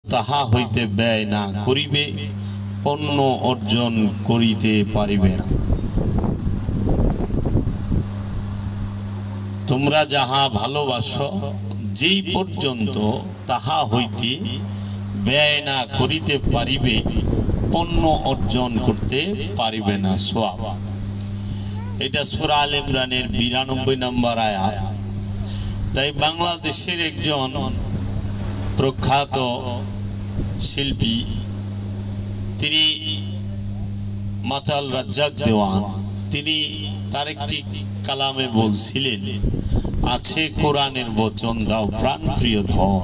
তাহা হইতে ব্যয় না করিবে পণ্য অর্জন করিতে পারিবে না। তোমরা যাহা ভালোবাসো যেই পর্যন্ত তাহা হইতে ব্যয় না করিতে পারিবে পণ্য অর্জন করতে পারিবে না। সওয়াব। এটা সূরা আল ইমরানের 92 নম্বর আয়াত। তাই বাংলাদেশের একজন প্রখ্যাত শিল্পী, তিনি মাতাল রাজ্জাক দেওয়ান, তিনি তার একটি কালামে বলছিলেন, আছে কোরআনের বচন দাও প্রাণ প্রিয় ধন।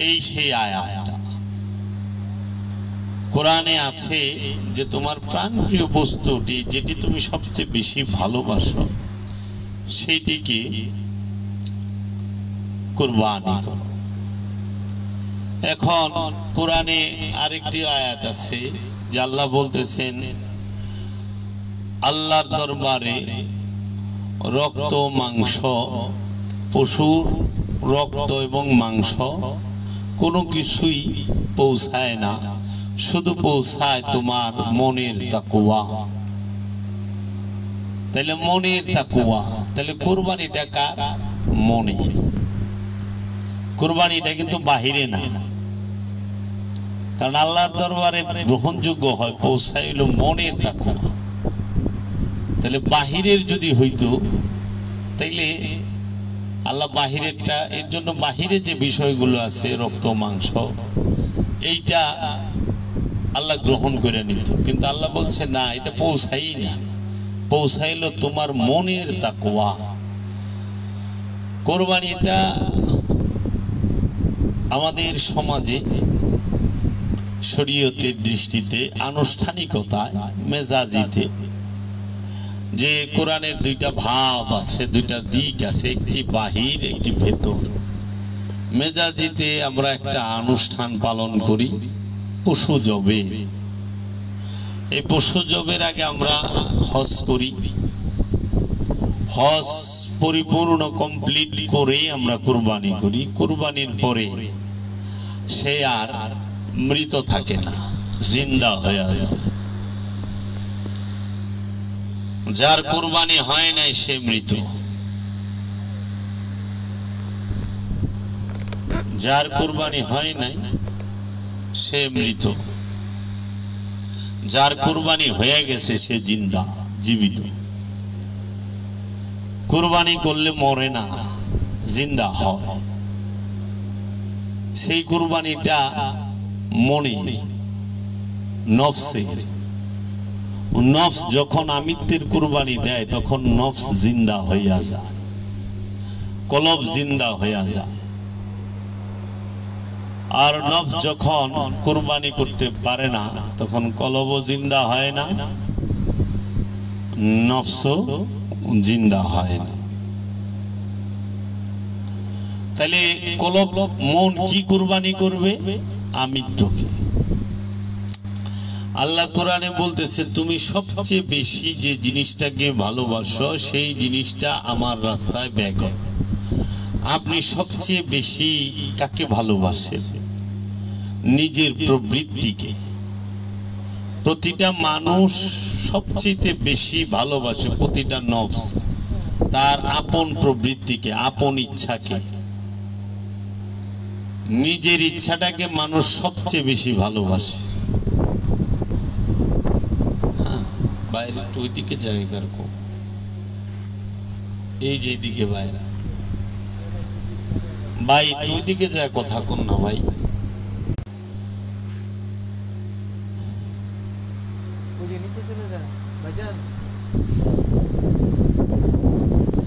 এই সেই আয়াতটা কোরআনে আছে যে তোমার প্রাণ প্রিয় বস্তুটি যেটি তুমি সবচেয়ে বেশি ভালোবাসো সেটিকে কুরবানি করো। এখন কোরআনে আরেকটি আয়াত আছে যে আল্লাহ বলতেছেন, আল্লাহর দরবারে রক্ত মাংস, পশুর রক্ত এবং মাংস কোনো কিছুই পৌঁছায় না, শুধু পৌঁছায় তোমার মনের তাকওয়া। তাহলে মনের তাকওয়া, তাহলে কুরবানিটা কার? মনের। কুরবানিটা কিন্তু বাহিরে না, কারণ আল্লাহর দরবারে গ্রহণযোগ্য হয় পৌঁছাইল মনের তাকওয়া। তাহলে বাহিরের যদি হইতো তাইলে আল্লাহ বাহিরেরটা, এর জন্য বাহিরে যে বিষয়গুলো আছে রক্ত মাংস এইটা আল্লাহ গ্রহণ করে নিত, কিন্তু আল্লাহ বলছে না, এটা পৌঁছাই না, পৌঁছাইল তোমার মনের তাকওয়া। কোরবানিটা আমাদের সমাজে শরীয়তের দৃষ্টিতে আনুষ্ঠানিকতায় মেজাজিতে যে কোরআনের দুইটা ভাব আছে, দুইটা দিক আছে, একটি বাহির একটি ভেতর। মেজাজিতে আমরা একটা অনুষ্ঠান পালন করি পশু জবে। এই পশু জবের আগে আমরা হজ করি, হজ পরিপূর্ণ কমপ্লিট করেই আমরা কুরবানি করি। কুরবানির পরে সে আর মৃত থাকে না, জিন্দা হয়ে যায়। যার কুরবানি হয় নাই সে মৃত, যার কুরবানি হয় নাই সে মৃত, যার কুরবানি হয়ে গেছে সে জিন্দা, জীবিত। কুরবানি করলে মরে না, জিন্দা হয়। সেই কুরবানিটা মনে, নফসে। নফস যখন আমিত্বের কুরবানি দেয় তখন নফস জিন্দা হইয়া যায়, কলব জিন্দা হইয়া যায়। আর নফস যখন কুরবানি করতে পারে না তখন কলবও জিন্দা হয় না, নফসও জিন্দা হয় না। তাহলে কলব, মন কি কুরবানি করবে? আমিত্বকে। আল্লাহ কোরআনে বলতেছে, তুমি সবচেয়ে বেশি যে জিনিসটাকে ভালোবাসো সেই জিনিসটা আমার রাস্তায় ব্যয় করো। আপনি সবচেয়ে বেশি কাকে ভালোবাসেন? নিজের প্রবৃত্তিকে। প্রতিটা মানুষ সবচেয়ে বেশি ভালোবাসে, প্রতিটা নফস তার আপন প্রবৃত্তিকে, আপন ইচ্ছাকে। নিজের ইচ্ছাটাকে মানুষ সবচেয়ে বেশি ভালোবাসে। বাইরে একটু ওইদিকে জায়গার কম, এই যে দিকে বাইরে, ভাই ওই দিকে যায় কথা কন না ভাই।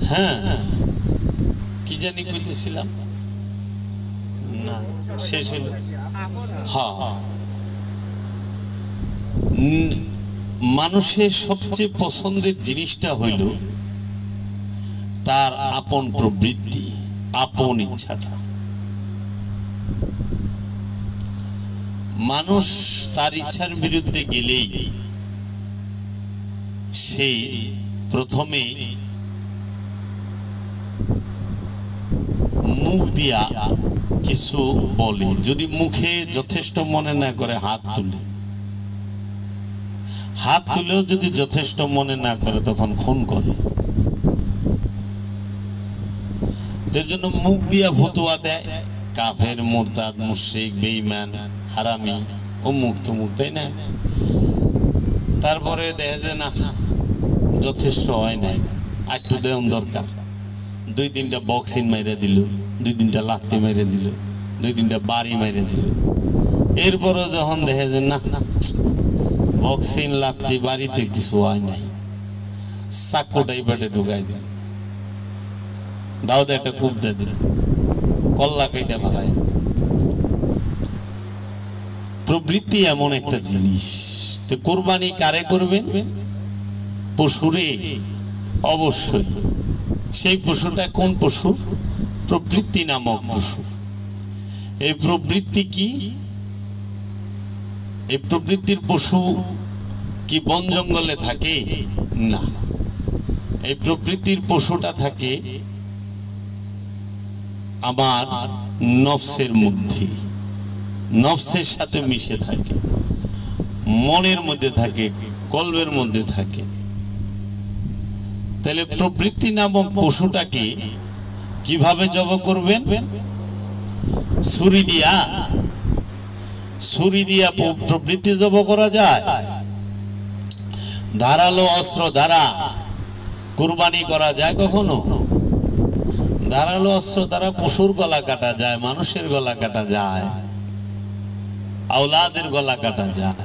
হ্যাঁ, কি জানি কইতেছিলাম না, শেষ হলো। হ্যাঁ, মানুষের সবচেয়ে পছন্দের জিনিসটা হইল তার আপন প্রবৃত্তি, আপন ইচ্ছাটা। মানুষ তার ইচ্ছার বিরুদ্ধে গেলেই সে প্রথমে মুখ দিয়া কিছু বলে, যদি মুখে যথেষ্ট মনে না করে হাত তুলে, হাত তুলেও যদি যথেষ্ট মনে না করে তখন খুন করে। এর জন্য মুখ দিয়া ফতোয়া দেয়, কাফের, মুরতাদ, মুশরিক, বেঈমান, হারামি, অমুক তমুক, তাই না? তারপরে দেখা যায় না যথেষ্ট হয় নাই, একটু দেওয়ান দরকার, 2-3টা বক্সিং মাইরে দিল, 2-3টা লাত্তি মাইরে দিল, 2-3টা বাড়ি মাইরে দিল। এরপরও যখন দেখা যায় না বক্সিং লাত্তি বাড়িতে কিছু হয় নাই, চাকুটাই পেটে ঢুকাই দিল, দাউদে একটা কূপ দিয়ে দিল, কল্লা কেটে ফেলায়। প্রবৃত্তি এমন একটা জিনিস। তো কোরবানি কারে করবেন? পশুরে, অবশ্যই। সেই পশুটা কোন পশু? প্রবৃত্তি নামক পশু। এই প্রবৃত্তি কি? এই প্রবৃত্তির পশু কি বন জঙ্গলে থাকে? না, এই প্রবৃত্তির পশুটা থাকে আমার নফসের মধ্যে, নফসের সাথে মিশে থাকে, মনের মধ্যে থাকে, কলবের মধ্যে থাকে। তাহলে প্রবৃত্তি নামক পশুটাকে কিভাবে জব করবেন? ছুরি দিয়া, ছুরি দিয়া প্রবৃত্তি জব করা যায়? ধারালো অস্ত্র দ্বারা কুরবানি করা যায় কখনো? ধারালো অস্ত্র দ্বারা পশুর গলা কাটা যায়, মানুষের গলা কাটা যায়, আওলাদের গলা কাটা যায়,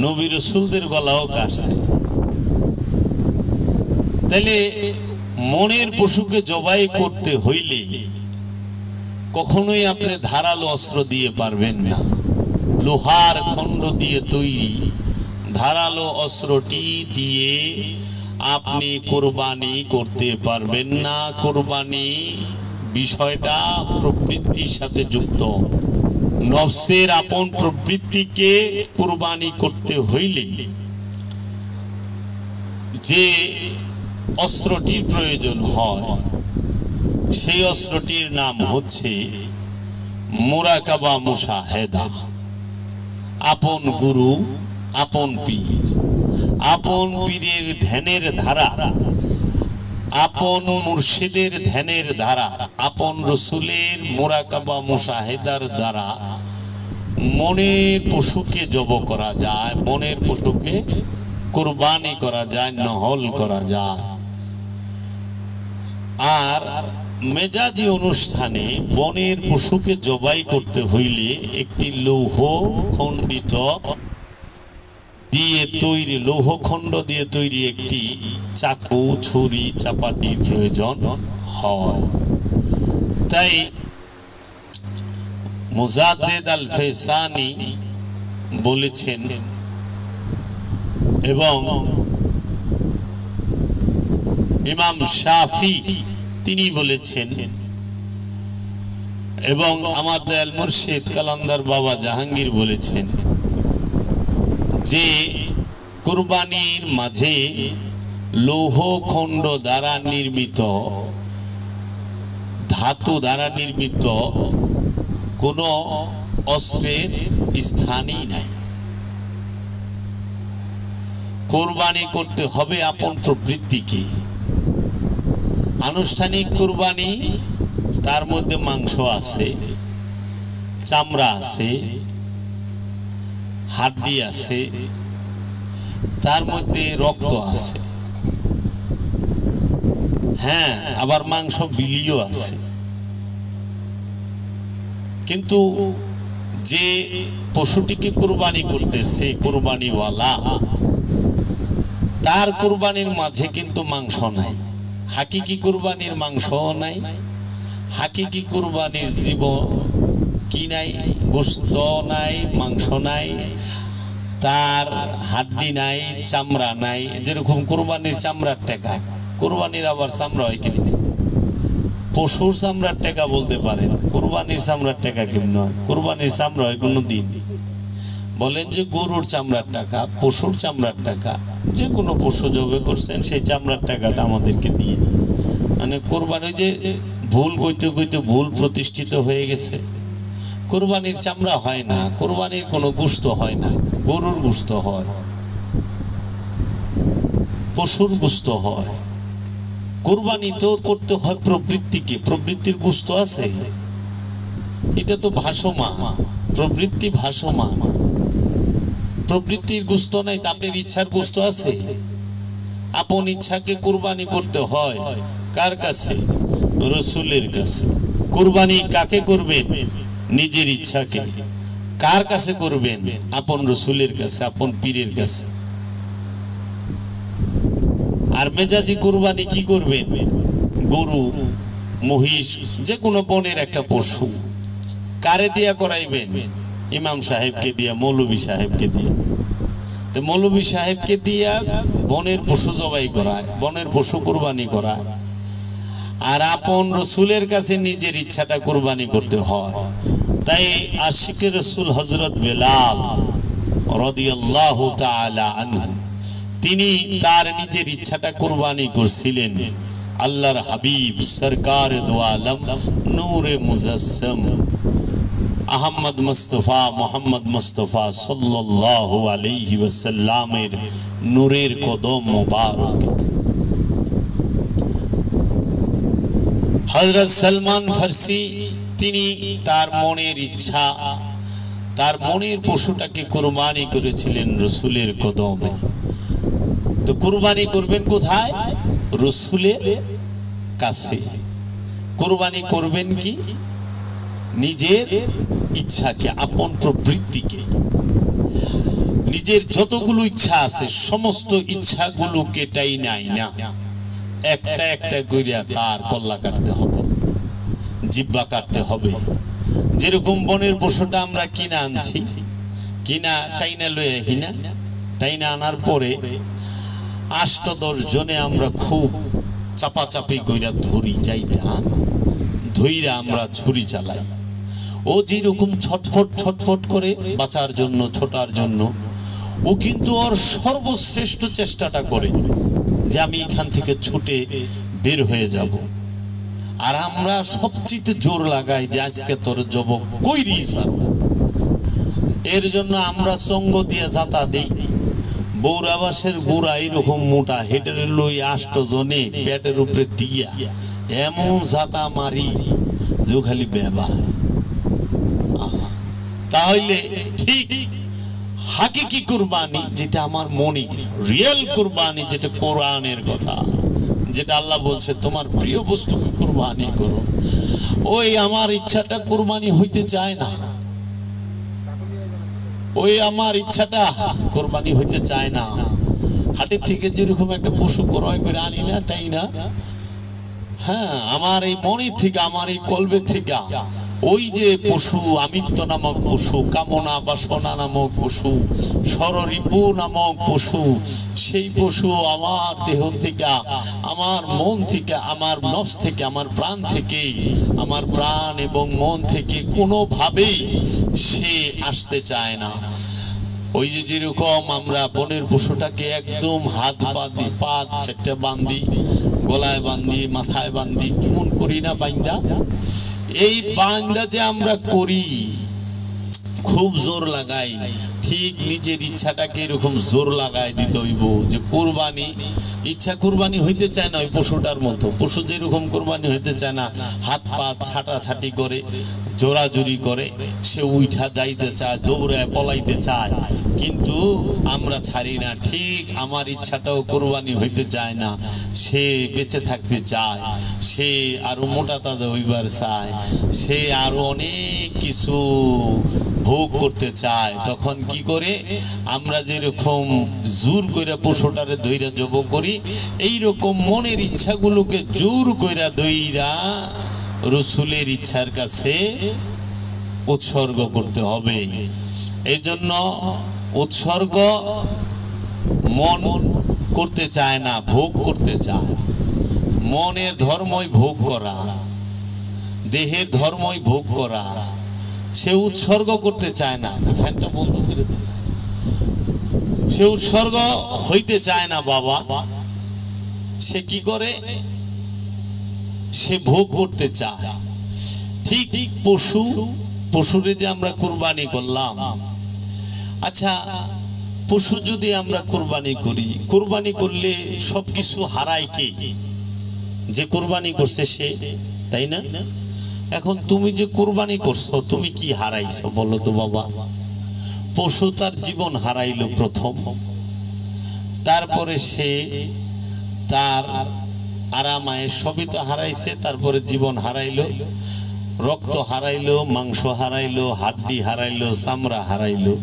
নবী রাসূলদের গলাও কাটছে। তাহলে মনের পশুকে জবাই করতে হইলে কখনোই আপনি ধারালো অস্ত্র দিয়ে পারবেন না। লোহার খণ্ড দিয়ে তৈরি ধারালো অস্ত্রটি দিয়ে আপনি কোরবানি করতে পারবেন না। কোরবানি বিষয়টা প্রবৃত্তির সাথে যুক্ত। নফসের আপন প্রবৃত্তিকে কোরবানি করতে হইলে যে অস্ত্রটির প্রয়োজন হয় সেই অস্ত্রটির নাম হচ্ছে মুরাকাবা মুশাহেদা। আপন গুরু, আপন পীর, আপন পীরের ধ্যানের ধারা, আপন মুর্শিদের ধ্যানের ধারা, আপন রসুলের মুরাকাবা মুশাহেদার দ্বারা মনের পশুকে জব করা যায়, মনের পশুকে কুরবানি করা যায়, নহল করা যায়। আর মেজাজি অনুষ্ঠানে বনের পশুকে জবাই করতে হইলে একটি লৌহ খণ্ডিত দিয়ে তৈরি, লৌহ খণ্ড দিয়ে তৈরি একটি চাকু, ছুরি, চাপাতির প্রয়োজন হয়। তাই মুজাদ্দিদ আল ফেসানি বলেছেন এবং ইমাম শাফি তিনি বলেছেন এবং আমার দয়াল মুর্শিদ কালান্দার বাবা জাহাঙ্গীর বলেছেন যে কুরবানির মাঝে লৌহ খণ্ড দ্বারা নির্মিত, ধাতু দ্বারা নির্মিত কোন অস্ত্রের স্থানই নাই। কুরবানি করতে হবে আপন প্রবৃত্তিকে। আনুষ্ঠানিক কুরবানি, তার মধ্যে মাংস আছে, চামড়া আছে, হাড্ডি আছে, তার মধ্যে রক্ত আছে, হ্যাঁ, আবার মাংস বিলিও আছে। কিন্তু যে পশুটিকে কুরবানি করতেছে কুরবানিওয়ালা, তার কুরবানির মাঝে কিন্তু মাংস নাই, হাকিকি কুরবানির মাংস নাই, হাকিকি কুরবানির জীব কি নাই, গোশত নাই, মাংস নাই, তার হাড্ডি নাই, চামড়া নাই। যেরকম কুরবানির চামড়ার টাকা, কুরবানির আবার চামড়া হয় কেমনি? পশুর চামড়ার টাকা বলতে পারেন, কুরবানির চামড়ার টাকা কেমন হয়? কুরবানির চামড়া হয় কোনো দিন? বলেন যে গরুর চামড়ার টাকা, পশুর চামড়ার টাকা, যে কোনো পশু জবে করছেন সেই চামড়ার টাকাটা আমাদেরকে দিয়ে, মানে কোরবানি যে ভুল কইতে কইতে ভুল প্রতিষ্ঠিত হয়ে গেছে। কুরবানির চামড়া হয় না, কুরবানির কোনো গোশত হয় না, গরুর গোশত হয়, পশুর গোশত হয়। কুরবানি তো করতে হয় প্রবৃত্তিকে, প্রবৃত্তির গোশত আছে, এটা তো ভাসমান, প্রবৃত্তি ভাসমান, প্রবৃত্তির গোশত নাই, আপনার ইচ্ছার গোশত আছে। আপন ইচ্ছাকে কুরবানি করতে হয় কার কাছে? রসুলের কাছে। কুরবানি কাকে করবেন? নিজের ইচ্ছাকে। কার কাছে করবেন? আপন রসুলের কাছে, আপন পীরের কাছে। আর মেজাজি কুরবানি কি করবেন? গরু, মহিষ, যে কোনো বনের একটা পশু। কারে দিয়া করাইবেন? ইমাম সাহেবকে দিয়া, মৌলভী সাহেবকে দিয়া। তো মৌলভী সাহেবকে দিয়া বনের পশু জবাই করায়, বনের পশু কুরবানি করায়। আর আপন রসুলের কাছে নিজের ইচ্ছাটা কুরবানি করতে হয়। তাই আশিকে রসুল হযরত বেলাল রাদিয়াল্লাহু তাআলা আনহু, তিনি তার নিজের ইচ্ছাটা কুরবানি করছিলেন আল্লাহর হাবিব সরকার দো আলম নূরে মুজাসসম আহমদ মুস্তাফা মোহাম্মদ মুস্তাফা সাল্লাল্লাহু আলাইহি ওয়াসাল্লামের নূরের কদম মোবারক। হযরত সলমান ফারসি তিনি তার মনের ইচ্ছা, তার মনের পশুটাকে কুরবানি করেছিলেন রসুলের কদমে। তো কুরবানি করবেন কোথায়? রসুলের কাছে। কুরবানি করবেন কি? নিজের ইচ্ছাকে, আপন প্রবৃত্তিকে। নিজের যতগুলো ইচ্ছা আছে সমস্ত ইচ্ছাগুলোকে টাই নাই না, একটা একটা কইরা তার কল্লা কাটতে হবে, জিহ্বা কাটতে হবে। যেরকম বনের পশুটা আমরা কিনা আনছি, কিনা টাইনা লয়ে কিনা টাইনা আনার পরে ৮-১০ জনে আমরা খুব চাপাচাপি কইরা ধরি, যাইতা ধইরা আমরা ছুরি চালাই। ও যেরকম ছটফট ছটফট করে বাঁচার জন্য, ছোটার জন্য, ও কিন্তু ওর সর্বশ্রেষ্ঠ চেষ্টাটা করে যে আমি এখান থেকে ছুটে বের হয়ে যাব। আর আমরা সবচেয়ে জোর লাগাই যে আজকে তোর জব কইরি স্যার। এর জন্য আমরা সঙ্গ দিয়ে যাতা দিই। বৌরাবাসের বুড়া এরকম মোটা হেডের লই ৮ জনে পেটের উপরে দিয়া এমন যাতা মারি যে খালি বেবা। তাহলে ঠিক হাকিকি কুরবানি যেটা আমার মনে, রিয়েল কুরবানি যেটা কোরআনের কথা, যেটা আল্লাহ বলছে তোমার প্রিয় বস্তুকে কুরবানি করো, ওই আমার ইচ্ছাটা কুরবানি হইতে চায় না, ওই আমার ইচ্ছাটা কুরবানি হইতে চায় না। হাটের থেকে যেরকম একটা পশু ক্রয় করে আনি না, তাই না? হ্যাঁ, আমার এই মনের থেকে, আমার এই কলবের থেকে ওই যে পশু, আমিত্ব নামক পশু, কামনা বাসনা নামক পশু, ষড়রিপু নামক পশু, সেই পশু আমার দেহ থেকে, আমার মন থেকে, আমার নফস থেকে, আমার প্রাণ থেকে, আমার প্রাণ এবং মন থেকে কোনোভাবেই সে আসতে চায় না। ওই যে যেরকম আমরা বনের পশুটাকে একদম হাত বাঁধি, পা 4টে বাঁধি, গলায় বাঁধি, মাথায় বাঁধি, কেমন করি না বাইন্দা? এই বান্দা যে আমরা করি, খুব জোর লাগাই, ঠিক নিজের ইচ্ছাটাকে এরকম জোর লাগাই দিতে হইব যে কুরবানি, ইচ্ছা কুরবানি হইতে চায় না ওই পশুটার মতো। পশু যেরকম কুরবানি হইতে চায় না, হাত পা ছাটাছাটি করে, জোরাজুরি করে, সে উঠা যাইতে চায়, দৌড়ায় পলাইতে চায়, কিন্তু আমরা ছাড়ি না। ঠিক আমার ইচ্ছাটাও কুরবানি হইতে চায় না, সে বেঁচে থাকতে চায়, সে আরো মোটা তাজা হইবার চায়, সে আরো অনেক কিছু ভোগ করতে চায়। তখন কি করে? আমরা যেরকম জোর কইরা পশুটারে ধইরা জব করি, এইরকম মনের ইচ্ছাগুলোকে জোর কইরা ধইরা রসুলের ইচ্ছার কাছে উৎসর্গ করতে হবে। এই জন্য উৎসর্গ মন করতে চায় না, ভোগ করতে চায়। মনের ধর্মই ভোগ করা, দেহের ধর্মই ভোগ করা, সে উৎসর্গ করতে চায় না। ফ্যানটা বন্ধ করে দিন। সে উৎসর্গ হইতে চায় না বাবা। সে কি করে? সে ভোগ করতে চায়। ঠিক পশুরে যে আমরা কুরবানি করলাম, আচ্ছা পশু যদি আমরা কুরবানি করি, কুরবানি করলে সবকিছু হারায় কে? যে কুরবানি করছে সে, তাই না? এখন তুমি যে কুরবানি করছো, তুমি কি হারাইছো বলো তো বাবা? পশু তার জীবন হারাইলো প্রথম, তারপরে সে তার আরামায় সবই তো হারাইছে, তারপরে জীবন হারাইলো, রক্ত হারাইলো, মাংস হারাইলো, হাড্ডি হারাইলো, চামড়া হারাইলো,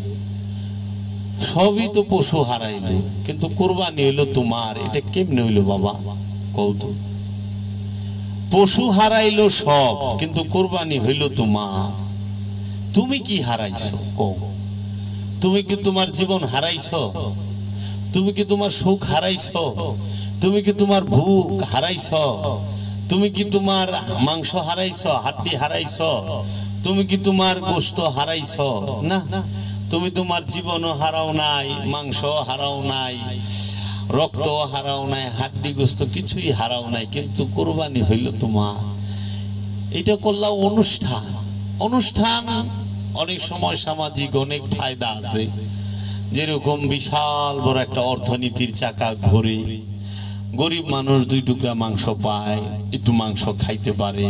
সবই তো পশু হারাইলো। কিন্তু কুরবানি হইলো তোমার, এটা কেমনে হইলো বাবা কৌত? পশু হারাইলো সব, কিন্তু কুরবানি হইলো তোমার। তুমি কি হারাইছো কও? তুমি কি তোমার জীবন হারাইছো? তুমি কি তোমার সুখ হারাইছো? তুমি কি তোমার ভুখ হারাইছো? তুমি কি তোমার মাংস হারাইছো, হাড্ডি হারাইছো? তুমি কি তোমার গোশত হারাইছো? না, তুমি তোমার জীবনও হারাও নাই, মাংস হারাও নাই, রক্ত হারাও নাই, হাড্ডি গোশত কিছুই হারাও নাই, কিন্তু কুরবানি হইল তোমার। এটা করলাম অনুষ্ঠান। অনুষ্ঠান অনেক সময় সামাজিক অনেক ফায়দা আছে, যেরকম বিশাল বড় একটা অর্থনীতির চাকা ঘুরে, গরিব মানুষ 2 টুকরা মাংস পায়, একটু মাংস খাইতে পারে,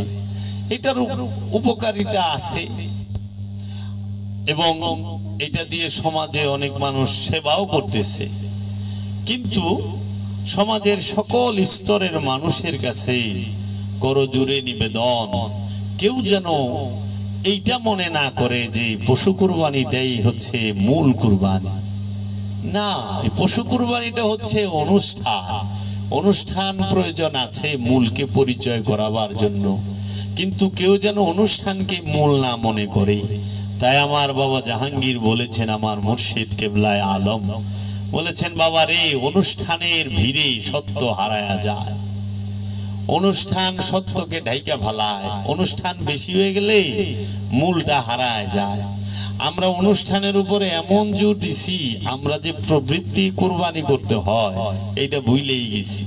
এটার উপকারিতা আছে। এবং এটা দিয়ে সমাজে অনেক মানুষ সেবাও করতেছে। কিন্তু সমাজের সকল স্তরের মানুষের কাছে করজোড়ে নিবেদন, কেউ যেন এইটা মনে না করে যে পশু কুরবানিটাই হচ্ছে মূল কুরবানি। না, পশু কুরবানিটা হচ্ছে অনুষ্ঠান। অনুষ্ঠান প্রয়োজন আছে মূলকে পরিচয় করাবার জন্য, কিন্তু কেউ যেন অনুষ্ঠানকে মূল না মনে করে। তাই আমার বাবা জাহাঙ্গীর বলেছেন, আমার মুর্শিদ কেবলায়ে আলম বলেছেন, বাবা রে, অনুষ্ঠানের ভিড়ে সত্য হারায়া যায়, অনুষ্ঠান সত্যকে ঢাইকা ফেলায়, অনুষ্ঠান বেশি হয়ে গেলে মূলটা হারায় যায়। আমরা অনুষ্ঠানের উপরে এমন জোর দিছি, আমরা যে প্রবৃত্তি কুরবানি করতে হয় এইটা ভুলেই গেছি।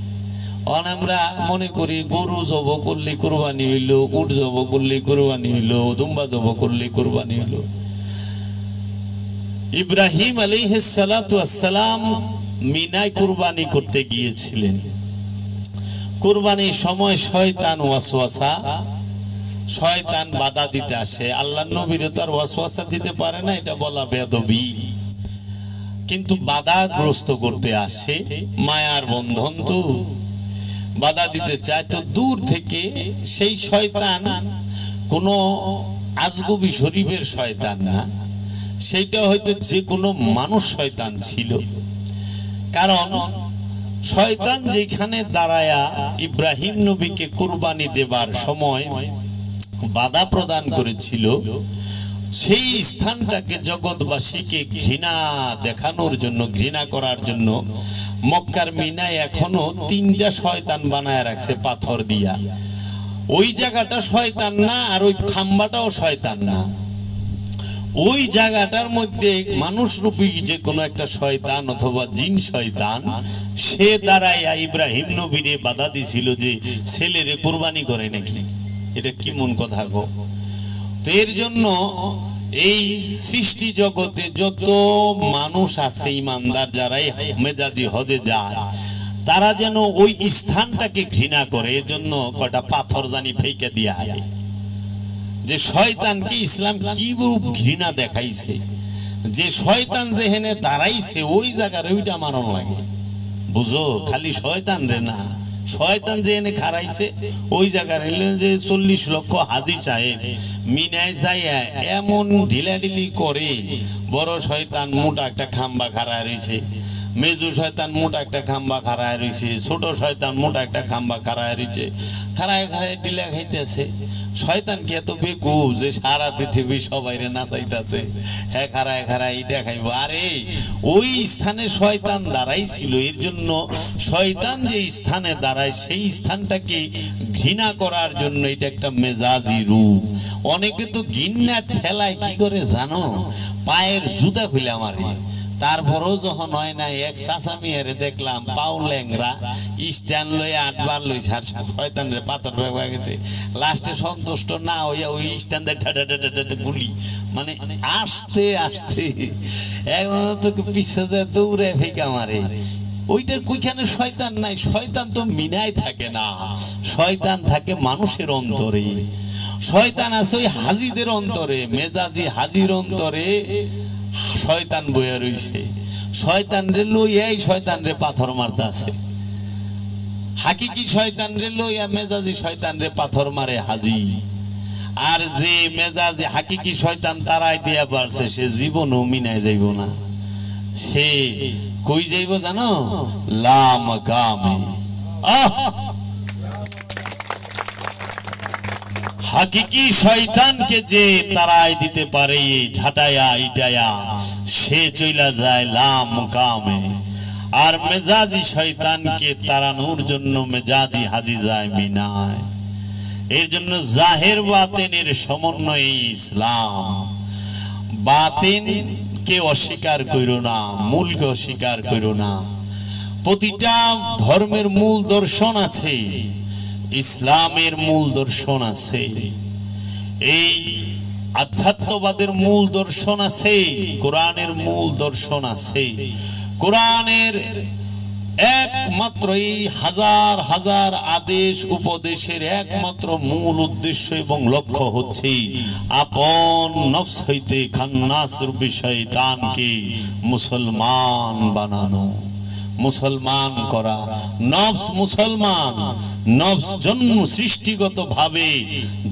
আমরা মনে করি গরু জব করলে কুরবানি হইলো, উট জব করলে কুরবানি হইলো, দুম্বা জব করলে কুরবানি হইলো। ইব্রাহিম আলাইহিস সালাতু ওয়াস সালাম মিনায় কুরবানি করতে গিয়েছিলেন। কুরবানির সময় শয়তান ওয়াসওয়াসা, শয়তান বাধা দিতে আসে। আল্লাহর নবীরে তো আর ওয়াসওয়াসা দিতে পারে না, এটা বলা বেয়াদবি, কিন্তু বাধাগ্রস্ত করতে আসে। মায়ার বন্ধন তো, বাধা দিতে চায়। তো দূর থেকে সেই শয়তান কোনো আজগুবি শরীফের শয়তান না, সেইটা হয়তো যে কোনো মানুষ শয়তান ছিল। কারণ শয়তান যেখানে দাঁড়ায়া ইব্রাহিম নবীকে কুরবানি দেবার সময় বাধা প্রদান করেছিল, সেই স্থানটাকে জগৎবাসীকে ঘৃণা দেখানোর জন্য, ঘৃণা করার জন্য মক্কার মিনায় এখনো 3টা শয়তান বানায় রাখছে পাথর দিয়া। ওই জায়গাটা শয়তান না, আর ওই খাম্বাটাও শয়তান না। ওই জায়গাটার মধ্যে মানুষ রূপী যে কোনো একটা শয়তান অথবা জিন শয়তান, সে দাঁড়াইয়া ইব্রাহিম নবীরে বাধা দিছিল যে ছেলেরে কুরবানি করে নাকি। এটা কি মন কথা গো? তো এর জন্য এই সৃষ্টি জগতে যত মানুষ আছে ইমানদার, যারাই মেজাজি হজে যায়, তারা যেন ওই স্থানটাকে ঘৃণা করে। এর জন্য কটা পাথর জানি ফেকে দিয়া হয়, যে শয়তানকে ইসলাম কি রূপ ঘৃণা দেখাইছে, যে শয়তান যেখানে দাঁড়াইছে ওই জায়গার ওইটা মারণ লাগে। বুঝো, খালি শয়তান রে না, শয়তান যেখানে খারাইছে ওই জায়গার যে 40 লক্ষ হাজী সাহেব মিনায় যাইয়া এমন ঢিলাঢিলি করে, বড় শয়তান মোটা একটা খাম্বা খাড়ায় রয়েছে, মেজু শয়তান মোটা একটা খাম্বা খাড়ায় রয়েছে, ছোট শয়তান মোটা একটা খাম্বা খাড়ায় রয়েছে, খাড়ায় খাড়ায় ঢিলা খাইতেছে। শয়তান কি এত বেকুব যে সারা পৃথিবী সবাইরে নাচাইতেছে, হ্যাঁ খাড়ায় খাড়ায় এটা খাইব? আরে ওই স্থানে শয়তান দাঁড়াইছিল। এর জন্য শয়তান যে স্থানে দাঁড়ায় সেই স্থানটাকে ঘৃণা করার জন্য এটা একটা মেজাজি রূপ। অনেকে তো ঘৃণার ঠেলায় কি করে জানো, পায়ের জুতা খুলে মারে। তারপরেও যখন হয় না, এক চাচা মেয়েরে দেখলাম পাও ল্যাংরা, স্ট্যান্ড লয়ে 8 বার লই ছাড় শয়তান রে পাথর হয়ে গেছে। লাস্টে সন্তুষ্ট না হইয়া ওই স্ট্যান্ডে গুলি, মানে আসতে আসতে তোকে পিছনে দৌড়ে ফেঁকা মারে। ওইটার কইখানে শয়তান নাই, শয়তান তো মিনায় থাকে না, শয়তান থাকে মানুষের অন্তরে। শয়তান আছে ওই হাজিদের অন্তরে, মেজাজি হাজির অন্তরে শয়তান বইয়া রইছে। শয়তান রে লইয়াই শয়তান রে পাথর মারতাছে। হাকিকি শয়তান রে লইয়া মেজাজি শয়তান রে পাথর মারে হাজি। আর যে মেজাজি হাকিকি শয়তান তারাই দিয়া পারছে, সে জীবনও মিনায় যাইব না। সে কই যাইব জানো? লা মাকামে। হাকিকি শয়তানকে যে তারাই দিতে পারে ঝাঁটায়া ইটায়া, সে চইলা যায় লা মুকামে। আর মেজাজি শয়তানকে তাড়ানোর জন্য মেজাজি হাজি যায় মিনায়। এর জন্য জাহের বাতিনের সমন্বয়ে ইসলাম। বাতিনকে অস্বীকার কইরো না, মূলকে অস্বীকার কইরো না। প্রতিটা ধর্মের মূল দর্শন আছে, ইসলামের মূল দর্শন আছে, এই আধ্যাত্মবাদের মূল দর্শন আছে, কোরআনের মূল দর্শন আছে। কোরআনের একমাত্র এই হাজার হাজার আদেশ উপদেশের একমাত্র মূল উদ্দেশ্য এবং লক্ষ্য হচ্ছে আপন নফস হইতে খান্নাস রূপী শয়তানকে মুসলমান বানানো, মুসলমান করা। নফস মুসলমান, নফস জন্ম সৃষ্টিগত ভাবে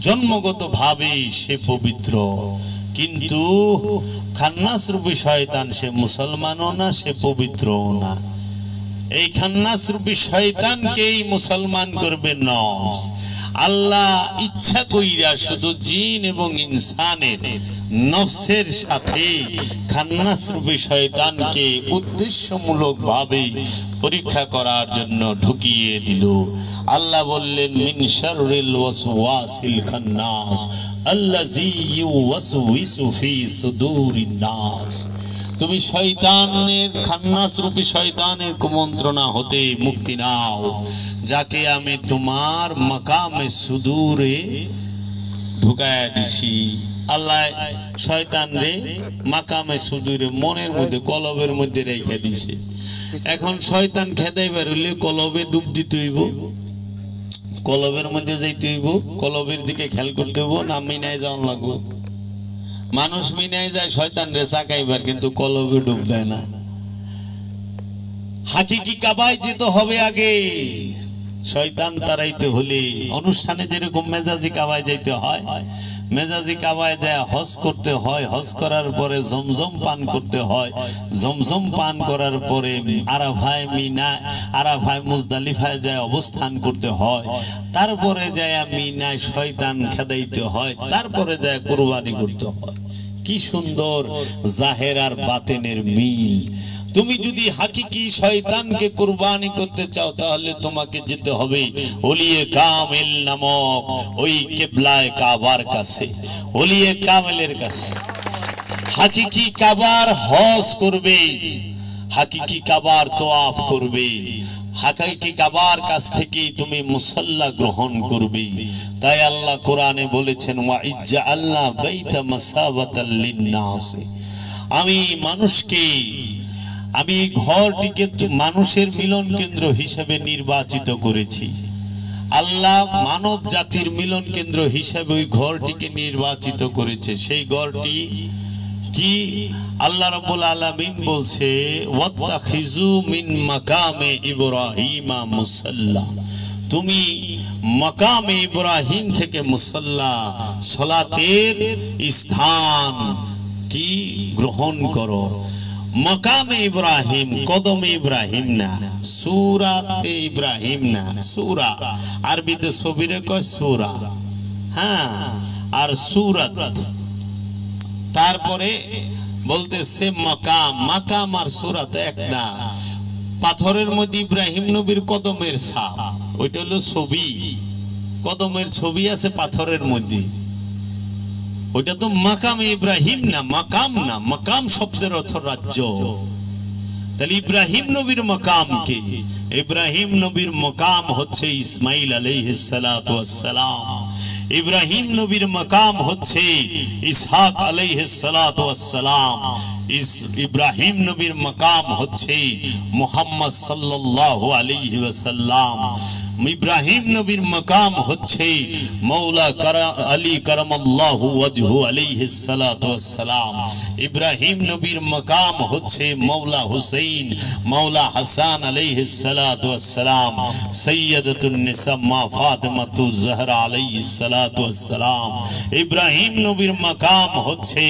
জন্মগত ভাবে সে পবিত্র, কিন্তু খান্নাস রূপী শয়তান সে মুসলমানও না, সে পবিত্রও না। এই খান্নাস রূপী শয়তানকেই মুসলমান করবে নফস। আল্লাহ ইচ্ছা কইরা শুধু জিন এবং ইনসানের নফসের সাথে খান্নাস রূপী শয়তানকে উদ্দেশ্যমূলক ভাবে পরীক্ষা করার জন্য ঢুকিয়ে দিল। আল্লাহ বললেন মিন শাররিল ওয়াসওয়াসিল খান্নাস আল্লাযী ইউওয়াসউইসু ফি সুদুরিন নাস। তুমি শয়তানের খান্নাস রূপী শয়তানের কুমন্ত্রণা হতে মুক্তি নাও, যাকে আমি তোমার মাকামে সুদূরে ঢুকায়া দিছি। আল্লাহ শয়তান রে মাকামে সুদূরে মনের মধ্যে কলবের মধ্যে রেখে দিছে। এখন শয়তান খেদাইবার হইলে কলবে ডুব দিতে হইব, কলবের মধ্যে যাইতে হইব, কলবের দিকে খেয়াল করতে হইব, না মিনায় যাওয়ান লাগবো। মানুষ মিনায় যায় শয়তান রে চাকাইবার, কিন্তু কলবে ডুব দেয় না। হাকিকি কাবায় যেতে হবে আগে। শয়তান তাড়াইতে হলে অনুষ্ঠানে যেরকম মেজাজি কাবায় যাইতে হয়, মেজাজি কাবায় যায় হজ করতে হয়, হজ করার পরে জমজম পান করতে হয়, জমজম পান করার পরে আরাফায় মিনা আরাফায় মুজদালিফায় যায় অবস্থান করতে হয়, তারপরে যায় মিনায় শয়তান খেদাইতে হয়, তারপরে যায় কুরবানি করতে হয়। কি সুন্দর জাহের আর বাতিনের মিল। তুমি যদি হাকিকি শয়তানকে কুরবানি করতে চাও, তাহলে তোমাকে যেতে হবে ওলিয়ে কামেল নামক ওই কিবলায়ে কাবার কাছে, ওলিয়ে কামেলের কাছে। হাকিকি কাবার হজ করবে, হাকিকি কাবার তোয়াফ করবে, হাকিকি কাবার কাছ থেকে তুমি মুসাল্লা গ্রহণ করবে। তাই আল্লাহ কোরআনে বলেছেন ওয়া ইজ্জাআলনা বাইতা মাসাবাতাল লিন-নাস। আমি মানুষকে, আমি ঘরটিকে মানুষের মিলন কেন্দ্র হিসেবে নির্বাচিত করেছি। আল্লাহ মানব জাতির মিলন কেন্দ্র হিসেবে ওই ঘরটিকে নির্বাচিত করেছে। সেই ঘরটি কি? আল্লাহ রাব্বুল আলামিন বলছে ওয়াত্তাখিযু মিন মাকামে ইব্রাহিমা মুসাল্লা। তুমি মাকামে ইব্রাহিম থেকে মুসাল্লা সালাতের স্থান কি গ্রহণ করো। মাকামে ইব্রাহিম, কদমে ইব্রাহিম না, সূরাতে ইব্রাহিম না। সূরা আরবিতে সবিরে কয় সূরা, হ্যাঁ, আর সূরাত। তারপরে বলতেছে মাকাম, মাকাম আর সূরাত এক না। পাথরের মধ্যে ইব্রাহিম নবীর কদমের ছাপ, ওইটা হলো ছবি। কদমের ছবি আছে পাথরের মধ্যে, ওটা তো মাকামে ইব্রাহিম না, মাকাম না। মাকাম শব্দের অর্থ রাজ্য। তাহলে ইব্রাহিম নবীর মাকাম কি? ইব্রাহিম নবীর মাকাম হচ্ছে ইসমাইল আলাইহিস সালাতু ওয়াস সালাম। ইব্রাহিম নবীর মাকাম হচ্ছে ইসহাক আলাইহিস সালাতু ওয়াস সালাম। ইব্রাহিম নবীর মাকাম হচ্ছে মুহাম্মদ সাল্লাল্লাহু আলাইহি ওয়াসাল্লাম। ইব্রাহিম নবীর মাকাম হচ্ছে মৌলা আলী কারামাল্লাহু ওয়াজহু আলাইহিস সালাতু ওয়াস সালাম। ইব্রাহিম নবীর মাকাম হচ্ছে মৌলা হুসাইন, মৌলা হাসান আলাইহিস সালাতু ওয়াস সালাম, সাইয়্যিদাতুন নিসা মা ফাতিমাতু জহরা আলাইহিস সালাতু ওয়াস সালাম। ইব্রাহিম নবীর মাকাম হচ্ছে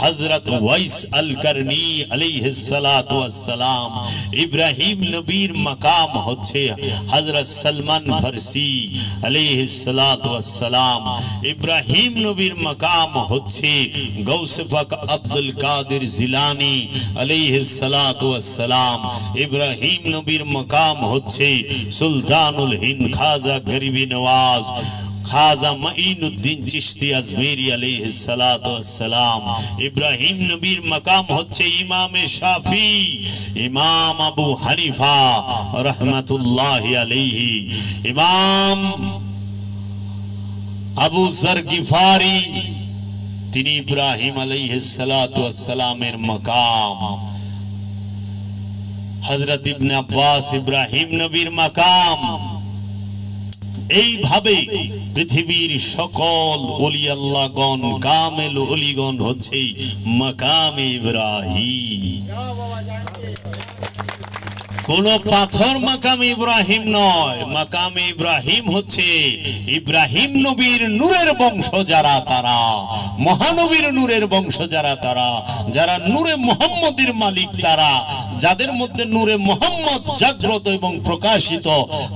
হযরত ওয়াইস আল করনি আলাইহিস সালাতু ওয়াস সালাম। ইব্রাহিম নবীর মাকাম হচ্ছে হযরত সালমান ফারসি আলাইহিস সালাতু ওয়াস সালাম। ইব্রাহিম নবীর মাকাম হচ্ছে গৌসে পাক আব্দুল কাদের জিলানী আলাইহিস সালাতু ওয়াস সালাম। ইব্রাহিম নবীর মাকাম হচ্ছে সুলতানুল হিন্দ খাজা গরিবি নওয়াজ খাজা মাইনুদ্দিন চিশতি আজমেরি আলাইহিস সালাতু ওয়াস সালাম। ইব্রাহিম নবীর মাকাম হচ্ছে ইমামে শাফি, ইমাম আবু হানিফা রাহমাতুল্লাহি আলাইহি, ইমাম আবু যর গিফারি, তিনি ইব্রাহিম আলাইহিস সালাতু ওয়াস সালামের মাকাম। হযরত ইবনে আব্বাস ইব্রাহিম নবীর মাকাম। এইভাবে পৃথিবীর সকল ওলি আল্লাহগণ, কামেল ওলিগণ হচ্ছে মাকামে ইব্রাহিম। কোন পাথর মাকামে ইব্রাহিম নয়। মাকামে ইব্রাহিম হচ্ছে ইব্রাহিম নবীর নূরের বংশ যারা, তারা মহানবীর নূরের বংশ যারা, তারা যারা নূরে মুহাম্মদের মালিক, তারা যাদের মধ্যে নূরে মুহাম্মদ জাগ্রত এবং প্রকাশিত,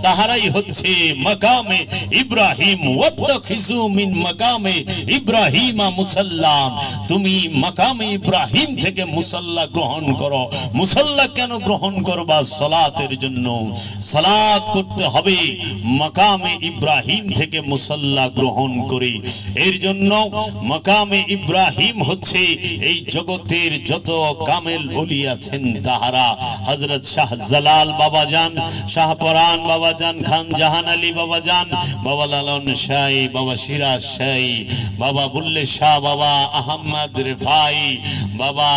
তাহারাই হচ্ছে মাকামে ইব্রাহিম। ওয়াত্তাখিযু মিন মাকামে ইব্রাহিমা মুসাল্লাম। তুমি মাকামে ইব্রাহিম থেকে মুসাল্লা গ্রহণ করো। মুসাল্লা কেন গ্রহণ করবা? সালাতের জন্য। সালাত করতে হবে মাকামে ইব্রাহিম থেকে মুসাল্লা গ্রহণ করে। এর জন্য মাকামে ইব্রাহিম হচ্ছে এই জগতের যত কামেল ওলি আছেন তাহারা, হযরত শাহ জালাল বাবাজান, শাহ পরান বাবাজান, খান জাহান আলী বাবাজান, বাবা লালন শাহী, বাবা সিরাজ শাহী, বাবা বুল্লে শাহ, বাবা আহমদ রেফাই, বাবা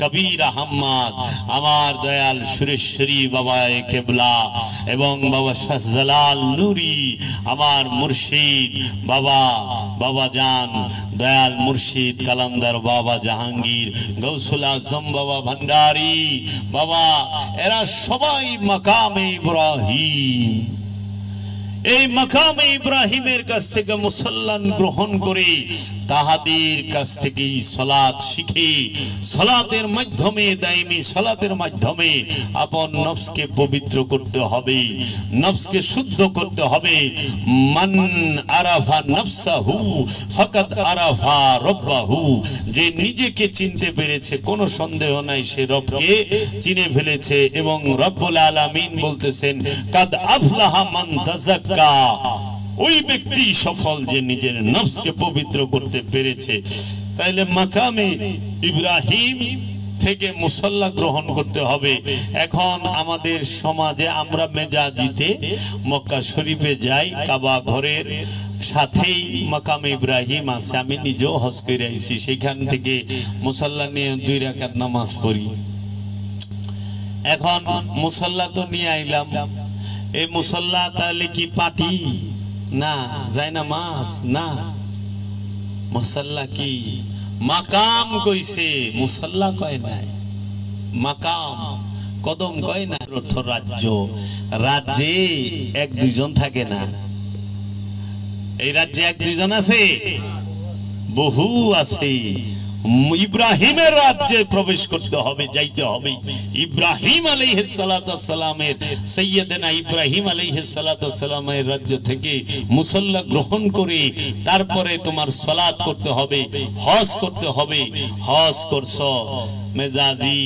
কবির আহমদ, আমার দয়াল সুরেশ্বরী বাবা কেবলা, এবং বাবা শাহজালাল নুরি, আমার মুর্শিদ বাবা, বাবা জান দয়াল মুর্শিদ কালান্দার বাবা জাহাঙ্গীর, গৌসুল আজম বাবা ভান্ডারী বাবা, এরা সবাই মাকামে ইব্রাহিম। এই মাকামে ইব্রাহিমের কাছ থেকে মুসল্লান গ্রহণ করে তাহাদের কাছ থেকে সালাত শিখে, সালাতের মাধ্যমে, দাইমি সালাতের মাধ্যমে আপন নফসকে পবিত্র করতে হবে, নফসকে শুদ্ধ করতে হবে। মান আরাফা নফসাহু ফাকাদ আরাফা রাব্বাহু। যে নিজেকে চিনতে পেরেছে, কোনো সন্দেহ নাই সে রবকে চিনে ফেলেছে। এবং রব্বুল আলামিন বলতেছেন কাদ আফলাহা মান তাযাক্কা। ওই ব্যক্তি সফল যে নিজের নফসকে পবিত্র করতে পেরেছে। তাইলে মাকামে ইব্রাহিম থেকে মুসল্লা গ্রহণ করতে হবে। এখন আমাদের সমাজে আমরা মেজাজিতে মক্কা শরীফে যাই, কাবা ঘরের সাথেই মাকামে ইব্রাহিম আছে। আমি নিজেও হজ করে আইছি, সেখান থেকে মুসল্লা নিয়ে 2 রাকাত নামাজ পড়ি। এখন মুসল্লা তো নিয়ে আইলাম, এই মুসল্লা তাহলে কি পাটি না, যায় না মাছ না, মুসল্লা কি মাকাম কইছে, মুসল্লা কয় নাই। মাকাম কদম কয় না। অর্থ রাজ্য। রাজ্যে 1-2 জন থাকে না। এই রাজ্যে 1-2 জন আছে, বহু আছে। ইব্রাহিমের রাজ্যে প্রবেশ করতে হবে, যাইতে হবে। ইব্রাহিম আলাইহিস সালাতু ওয়াস সালামের, সাইয়্যিদানা ইব্রাহিম আলাইহিস সালাতু ওয়াস সালামের রাজ্য থেকে মুসল্লা গ্রহণ করে তারপরে তোমার সালাত করতে হবে, হজ করতে হবে। হজ করছো, মেজাজি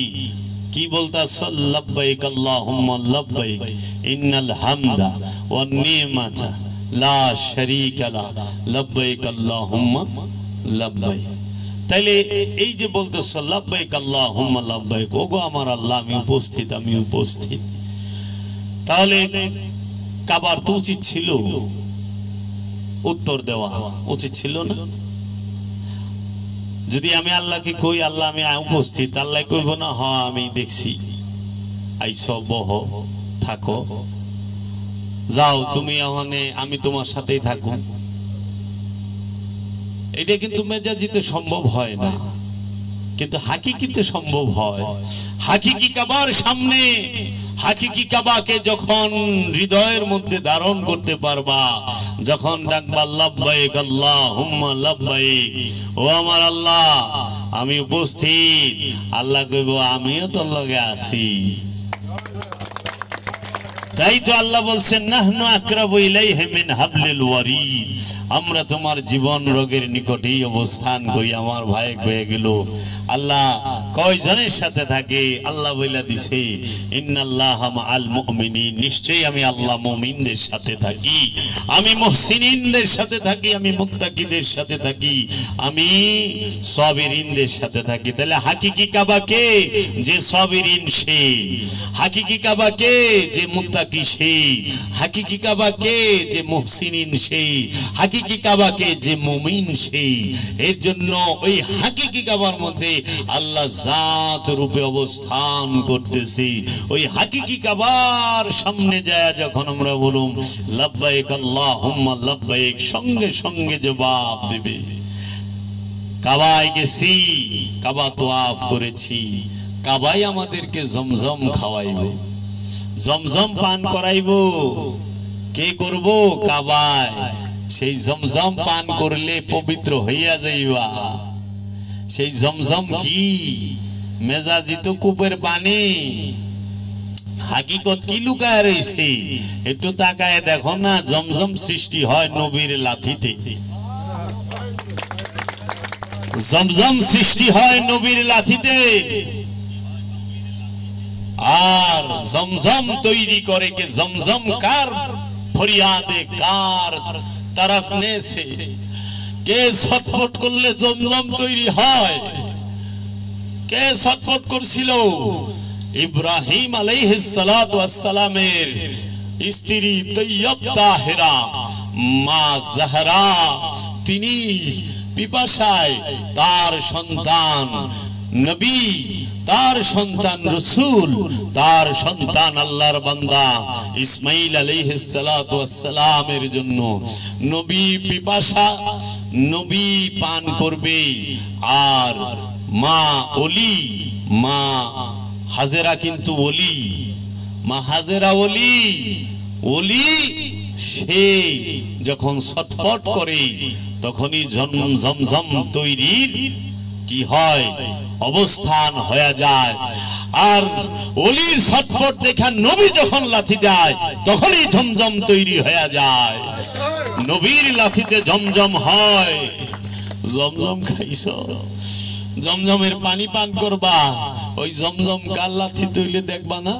কি বলতাছ? লব্বাইক আল্লাহুম্মা লব্বাইক ইন্নাল হামদা ওয়ান নি'মাতা লা শারীকা লা লব্বাইক আল্লাহুম্মা লব্বাইক। তাইলে এই যে বলতেছো লাব্বাইক আল্লাহুম্মা লাব্বাইক, ওগো আমার আল্লাহ আমি উপস্থিত, আমি উপস্থিত, তাহলে কাবার তো উচিত ছিল উত্তর দেওয়া, উচিত ছিল না? যদি আমি আল্লাহকে কই আল্লাহ আমি উপস্থিত, আল্লাহ কইব না হ আমি দেখছি, আইসো বহ থাকো, যাও তুমি ওখানে, আমি তোমার সাথেই থাকো? এটা কিন্তু মেজাজিতে সম্ভব হয় না, কিন্তু হাকিকিতে সম্ভব হয়। হাকিকি কাবার সামনে, হাকিকি কাবাকে যখন হৃদয়ের মধ্যে ধারণ করতে পারবা, যখন ডাকবা লাব্বাইক আল্লাহুম্মা লাব্বাইক, ও আমার আল্লাহ আমি উপস্থিত, আল্লাহ কইব আমিও তোর লগে আছি। তাই তো আল্লাহ বলছেন নাহনু আকরাবু ইলাইহি মিন হাবলিল ওয়ারিদ, আমরা তোমার জীবন রোগের নিকটেই অবস্থান করি। আমার ভাই কয়ে গেল আল্লাহ কয়জনের সাথে থাকে? আল্লাহ বইলা দিছে ইন্নাল্লাহা মাআল মুমিনিন, নিশ্চয়ই আমি আল্লাহ মুমিনদের সাথে থাকি, আমি মুহসিনিনদের সাথে থাকি, আমি মুত্তাকিদের সাথে থাকি, আমি সাবিরিনদের সাথে থাকি। তাহলে হাকিকি কাবা কে? যে সাবিরিন সে। হাকিকি কাবা কে? যে মুত্তাকি সে। হাকিকি কাবা কে? যে মুহসিনিন সে। হাকিকি কাবা কে? যে মুমিন সে। এর জন্য ওই হাকিকি কাবার মধ্যে আল্লাহ জাত রূপে অবস্থান করতেছে। ওই হাকিকি কাবার সামনে যায় যখন আমরা বলুম লাব্বাইক আল্লাহুম্মা লাব্বাইক, সঙ্গে সঙ্গে জবাব দেবে। কাবায় গেছি, কাবা তোয়াফ করেছি, কাবাই আমাদেরকে জমজম খাওয়াইব, জমজম পান করাইব। কে করব? কাবায়। সেই জমজম পান করলে পবিত্র হইয়া যাইবা। সেই জমজম কি? মেজাজি তো কূপের পানি। হাকিকত কি লুকায় রয়েছে? একটু তাকায় দেখো না, জমজম সৃষ্টি হয় নবীর লাঠিতে। জমজম সৃষ্টি হয় নবীর লাঠিতে। আর জমজম তৈরি করে কে? জমজম কার ফরিয়াদে, কার তরফ নেছে? কে ছটফট করলে জমজম তৈরি হয়? কে ছটফট করছিল? ইব্রাহিম আলাইহিস সালাতু ওয়াস সালামের স্ত্রী তৈয়ব তাহেরা মা জাহরা, তিনি পিপাসায় তার সন্তান নবী, তার সন্তান রাসূল, তার সন্তান আল্লাহর বান্দা ইসমাঈল আলাইহিস সালাতু ওয়াস সালামের জন্য নবী পিপাসা, নবী পান করবে। আর মা ওলি, মা হাজেরা কিন্তু ওলি, মা হাজেরা ওলি, ওলি সে যখন ছটফট করে তখনই জমজম তৈরির কি হয়? অবস্থান হয়ে যায়। আর ওলির ছটফট দেখা নবী যখন লাথি দেয় তখনই জমজম তৈরি হয়ে যায়। নবীর লাথিতে জমজম হয়। জমজম খাইছো? জমজমের পানি পান করবা, ওই জমজম কার লাথি তৈলে দেখবা না?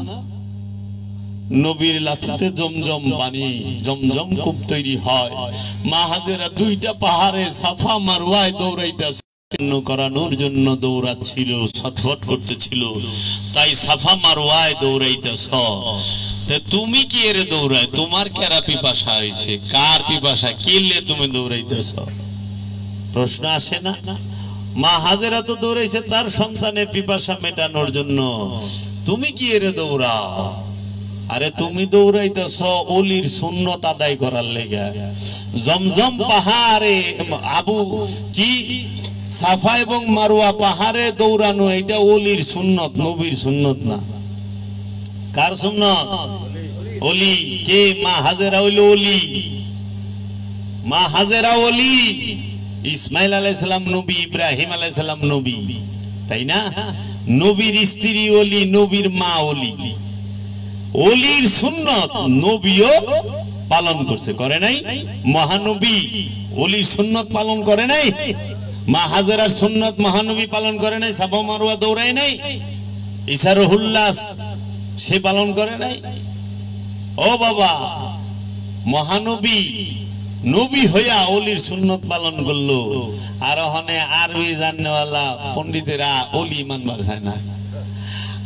নবীর লাথিতে জমজম পানি, জমজম কূপ তৈরি হয়। মা হাজেরা দুইটা পাহাড়ে সাফা মারওয়ায় দৌড়াইতেছে, করানোর জন্য দৌড়াচ্ছিল, ছটফট করতেছিল। তাই সাফা মারওয়ায় দৌড়াইতেছ। তুমি কি এর দৌড়ায়? তোমার কেরা পিপাসা হয়েছে? কার পিপাসা? কিনলে তুমি দৌড়াইতেছ? প্রশ্ন আসে না? মা হাজেরা তো দৌড়াইছে তার সন্তানের পিপাসা মেটানোর জন্য, তুমি কি এর দৌড়াও? আরে তুমি দৌড়াইতেছ ওলির সুন্নত আদায় করার লেগে। জমজম পাহাড়ে আবু কি সাফা এবং মারওয়া পাহাড়ে দৌড়ানো, এটা ওলির সুন্নত, নবীর সুন্নত না। কার সুন্নত? ওলি। কে? মা হাজেরা হইল ওলি। মা হাজেরা ওলি। ইসমাইল আলাইহিস সালাম নবী, ইব্রাহিম আলাইহিস সালাম নবী, তাই না? নবীর স্ত্রী ওলি, নবীর মা ওলি। ওলির সুন্নত নবীও পালন করছে, করে নাই? মহানবী ওলির সুন্নত পালন করে নাই? মা হাজেরার সুন্নত মহানবী পালন করে নাই? সাফা মারওয়া দৌড়ায় নাই? ঈসা রুহুল্লাহ সে পালন করে নাই? ও বাবা, মহানবী নবী হইয়া ওলির সুন্নত পালন করলো। আর ওখানে আরবি জাননেওয়ালা পন্ডিতেরা ওলি মানবার চায় না।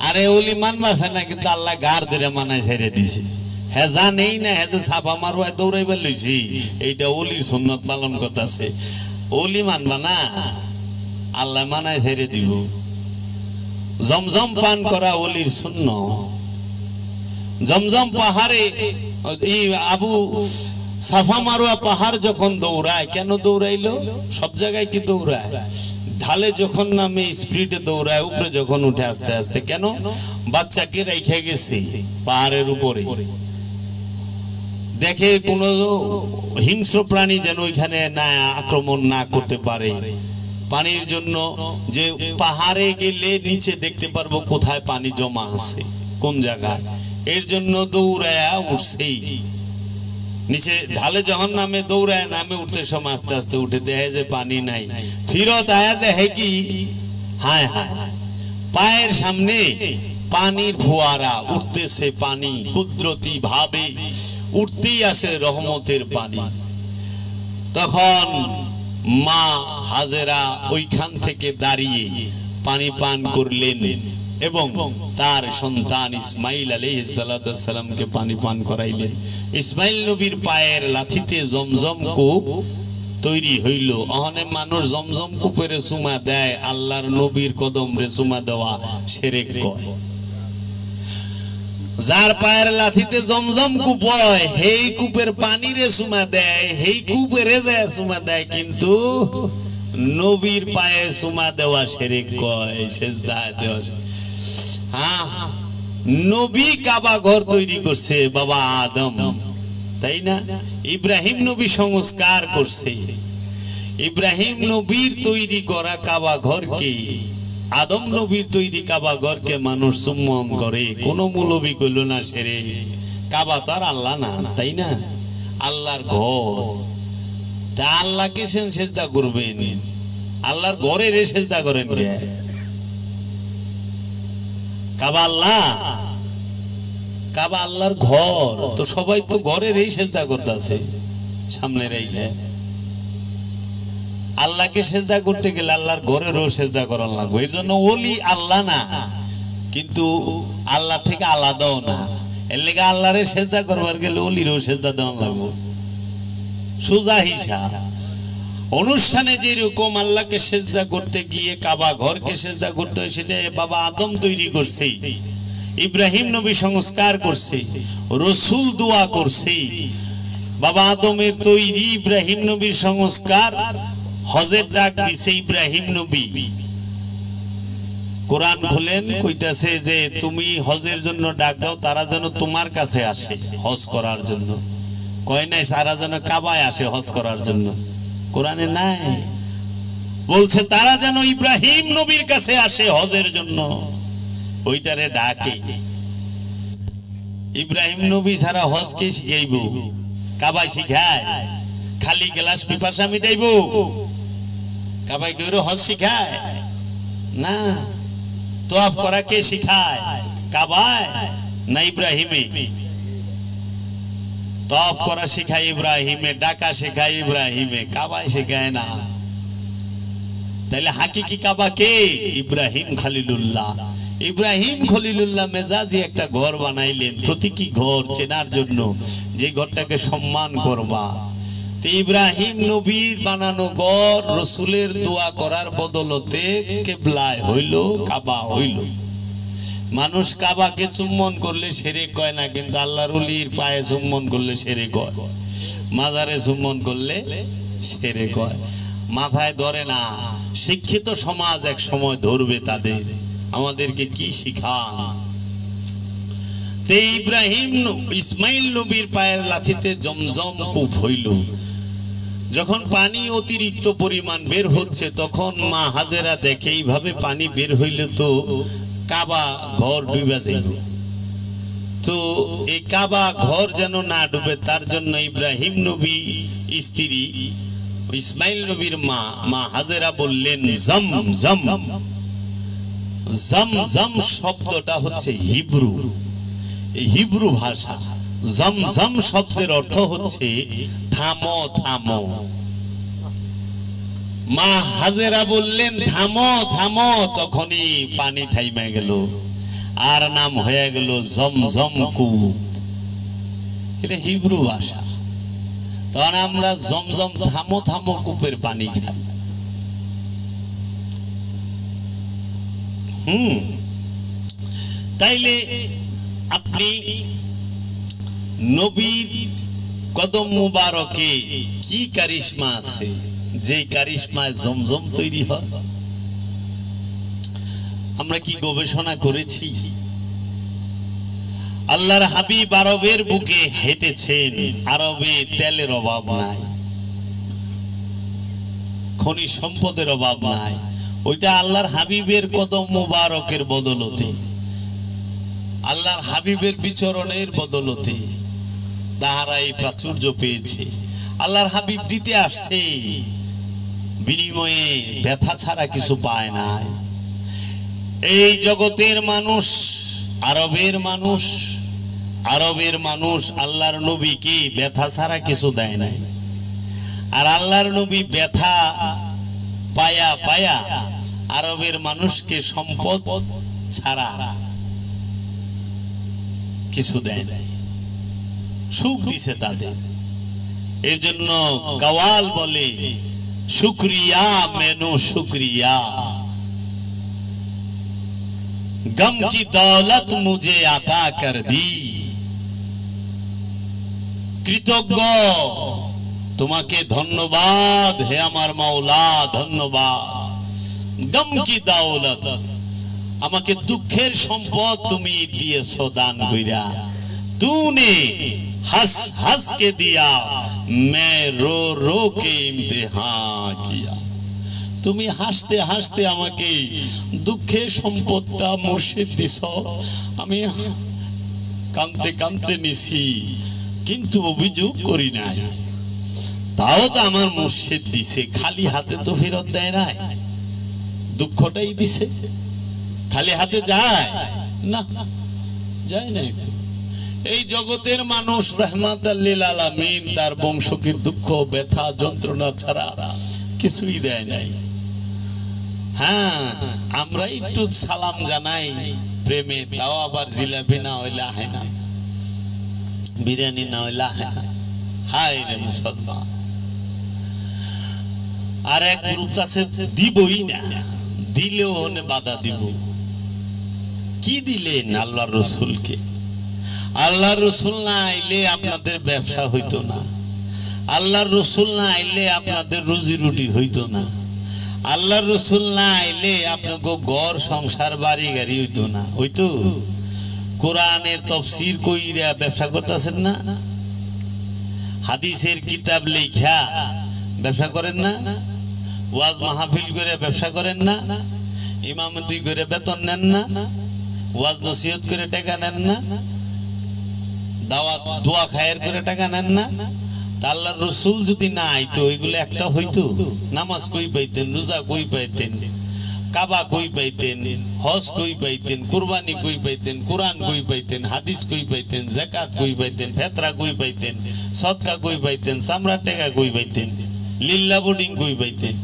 আরে ওলি মানবার চায় না, কিন্তু আল্লাহ গার ধরে মানায় ছেড়ে দিছে। হ্যাঁ জানেই না, হ্যাঁ যে ছাপা মারুয়া দৌড়াইবার লইছি, এইটা ওলির সুন্নত পালন করতেছে। ওলি মানবা না, আল্লাহ মানায় ছেড়ে দিব। জমজম পান করা ওলির সুন্নত। জমজম পাহাড়ে আবু সাফা মারুয়া পাহাড় যখন দৌড়ায়, কেন দৌড়াইলো? সব জায়গায় কি দৌড়ায়? ঢালে যখন নামে স্পিডে দৌড়ায়, উপরে যখন উঠে আস্তে আস্তে। কেন? বাচ্চাকে রেখে গেছে পাহাড়ের উপরে, দেখে কোন হিংস্র প্রাণী যেন ওইখানে না আক্রমণ না করতে পারে। পানির জন্য যে পাহাড়ে গেলে নিচে দেখতে পারবো কোথায় পানি জমা আছে, কোন জায়গায়। এর জন্য দৌড়ায়া উঠছেই নিচে। ঢালে যখন নামে দৌড়ায়, নামে উঠতে সময় আস্তে আস্তে উঠে দেখে যে পানি নাই। ফিরত আয়া দেখে কি, হায় হায়, পায়ের সামনে পানির ফোয়ারা উঠতেছে। পানি কুদরতি ভাবে উঠতেই আসে, রহমতের পানি। তখন মা হাজেরা ওইখান থেকে দাঁড়িয়ে পানি পান করলেন এবং তার সন্তান ইসমাইল আলাইহিস সালামকে পানি পান করাইলেন। ইসমাইল নবীর পায়ের লাথিতে জমজম কূপ তৈরি হইল। অহনে মানুষ জমজম কূপের চুমা দেয়, আল্লাহর নবীর কদম রে চুমা দেওয়া শিরক কয়। যার পায়ের লাথিতে জমজম কূপ হয়, সেই কূপের পানি রে চুমা দেয়, সেই কূপের যায় চুমা দেয়, কিন্তু নবীর পায়ে চুমা দেওয়া শিরক কয়, সেজদা দেওয়া। হ্যাঁ, নবী কাবা ঘর তৈরি করছে বাবা আদম, তাই না? ইব্রাহিম নবী সংস্কার করছে। ইব্রাহিম নবীর তৈরি করা কাবা ঘরকে, আদম নবীর তৈরি কাবা ঘরকে মানুষ চুম্বন করে। কোন মৌলবী কইল না সেরে, কাবা তো আর আল্লাহ না, তাই না? আল্লাহর ঘর। তা আল্লাহকে সেজদা করবেন, আল্লাহর ঘরের সেজদা করেন কে? কাবা আল্লাহ, কাবা আল্লাহর ঘর। তো সবাই তো ঘরের এই সেজদা করতেছে সামনে রেখে। আল্লাহকে সেজদা করতে গেলে আল্লাহর ঘরেরও সেজদা করার লাগবে। এর জন্য ওলি আল্লাহ না, কিন্তু আল্লাহ থেকে আলাদাও না। এর লেগে আল্লাহরে সেজদা করবার গেলে ওলিরও সেজদা দেওয়া লাগবে। সোজা হিসাব। অনুষ্ঠানে যেরকম আল্লাহকে সেজদা করতে গিয়ে কাবা ঘরকে সেজদা করতে হয়, সেটা বাবা আদম তৈরি করছে, ইব্রাহিম নবী সংস্কার করছে, রসুল দোয়া করছে। বাবা আদমের তৈরি ইব্রাহিম নবীর সংস্কার, হজের ডাক দিছে ইব্রাহিম নবী। কোরআন খুলেন, কইতাছে যে তুমি হজের জন্য ডাক দাও, তারা যেন তোমার কাছে আসে হজ করার জন্য। কয় নাই সারা যেন কাবায় আসে হজ করার জন্য, কোরআনে নাই। বলছে তারা যেন ইব্রাহিম নবীর কাছে আসে হজের জন্য, ওইটারে ডাকে। ইব্রাহিম নবী ছাড়া হজ কে শিখাইব? কাবায় শিখায়? খালি গ্লাস পিপাসা মিটাইব? কাবায় কেউ হজ শিখায় না। তোয়াফ করা কে শিখায়? কাবায় না ইব্রাহিমে? তওয়াফ করা শিখায় ইব্রাহিমে, ডাকা শেখায় ইব্রাহিমে, কাবায় শেখায় না। তাহলে হাকিকি কাবা কে? ইব্রাহিম খলিলুল্লাহ। ইব্রাহিম খলিলুল্লাহ মেজাজি একটা ঘর বানাইলেন, প্রতীকী ঘর চেনার জন্য, যে ঘরটাকে সম্মান করবা। তো ইব্রাহিম নবীর বানানো ঘর রসুলের দোয়া করার বদলতে কিবলায় হইল, কাবা হইল। মানুষ কাবাকে চুম্বন করলে শিরক কয় না, কিন্তু আল্লাহর ওলির পায়ে চুম্বন করলে শিরক হয়, মাজারে চুম্বন করলে শিরক হয়। মাথায় ধরে না। শিক্ষিত সমাজ এক সময় ধরবে তাদের। আমাদেরকে কি শিখান? ইব্রাহিম ইসমাইল নবীর পায়ের লাথিতে জমজম কূপ হইল। যখন পানি অতিরিক্ত পরিমাণ বের হচ্ছে, তখন মা হাজেরা দেখে এইভাবে পানি বের হইলে তো কাবা ঘর ডুবে যাইব। তো এই কাবা ঘর যেন না ডুবে, তার জন্য ইব্রাহিম নবী স্ত্রী ইসমাইল নবীর মা হাজেরা বললেন জম জম। জম জম শব্দটা হচ্ছে হিব্রু, হিব্রু ভাষা। জম জম শব্দের অর্থ হচ্ছে থামো থামো। মা হাজেরা বললেন থামো থামো, তখনই পানি থাইমে গেল, আর নাম হয়ে গেল জমজম কূপ। এটা হিব্রু ভাষা। তখন আমরা জমজম থামো থামো কূপের পানি খাই। তাইলে আপনি নবীর কদম মুবারকে কি কারিশমা আছে, যে কারিশমায় জমজম তৈরি হয়? আমরা কি গবেষণা করেছি? আল্লাহর হাবিব আরবের বুকে হেঁটেছেন, আরবে তেলের অভাব নাই, খনিজ সম্পদের অভাব নাই, ওইটা আল্লাহর হাবিবের কদম মুবারকের বদলতে, আল্লাহর হাবিবের বিচরণের বদলতে তাহারা এই প্রাচুর্য পেয়েছে। আল্লাহর হাবিব দিতে আসছে, বিনিময়ে ব্যথা ছাড়া কিছু পায় না। এই জগতের মানুষ, আরবের মানুষ, আরবের মানুষ আল্লাহর নবীকে ব্যথা ছাড়া কিছু দেয় নাই। আর আল্লাহর নবী ব্যথা পায়া পায়া আরবের মানুষকে সম্পদ ছাড়া কিছু দেয় নাই, সুখ দিছে তাদের। এর জন্য কাওয়াল বলে শুকরিয়া মেনো শুকরিয়া, গম কি দৌলত মুঝে আতা কর দি। কৃতজ্ঞ, তোমাকে ধন্যবাদ হে আমার মাওলা, ধন্যবাদ। গম কি দৌলত, আমাকে দুঃখের সম্পদ তুমি দিয়েছো দান কইরা। तूने हंस हंस के दिया, मैं रो रो के इम्तिहान किया। তুমি হাসতে হাসতে আমাকে দুঃখের সম্পদটা মুর্শিদ দিছো, আমি কাঁদতে কাঁদতে নিছি, কিন্তু অভিযোগ করি নাই। তাও তো আমার মুর্শিদ দিছে, খালি হাতে তো ফেরত দেয় না, দুঃখটাই দিছে। খালি হাতে যায় না, যায় না। এই জগতের মানুষ রহমাতুল লিল আলামিন তার বংশকে দুঃখ ব্যথা যন্ত্রণা ছাড়া কিছুই দেয় নাই। হ্যাঁ, আমরা একটু সালাম জানাই প্রেমে, তাও আবার জিলাপি না হইলে আহে না, বিরিয়ানি না হইলে আহে না। হায় রে মুসলমান। আর এক গ্রুপ আছে দিবই না, দিলেও বাধা দিব। কি দিলেন আল্লাহর রসুলকে? আল্লাহর রসুল না আইলে আপনাদের ব্যবসা হইতো না, আল্লাহর রসুল না আইলে আপনাদের রুজি রুটি হইতো না, আল্লাহর রসুল না আইলে আপনাকে ঘর সংসার বাড়ি গাড়ি হইতো না। হইতো? কোরআনের তাফসীর কইরা ব্যবসা করতেছেন না, হাদিসের কিতাব লেখা ব্যবসা করেন না, ওয়াজ মাহফিল করে ব্যবসা করেন না, ইমামতি করে বেতন নেন না, ওয়াজ নসিহত করে টাকা নেন না, দাওয়াত দোয়া খায়ের করে টাকা নেন না। আল্লাহর রসুল যদি না আইতো এগুলো একটা হইতো? নামাজ কই পাইতেন, রোজা কই পাইতেন, কাবা কই পাইতেন, হজ কই পাইতেন, কুরবানি কই পাইতেন, কোরআন কই পাইতেন, হাদিস কই পাইতেন, যাকাত কই পাইতেন, ফেতরা কই পাইতেন, সদকা কই পাইতেন, চামড়ার টাকা কই পাইতেন, লিল্লা বোর্ডিং কই পাইতেন?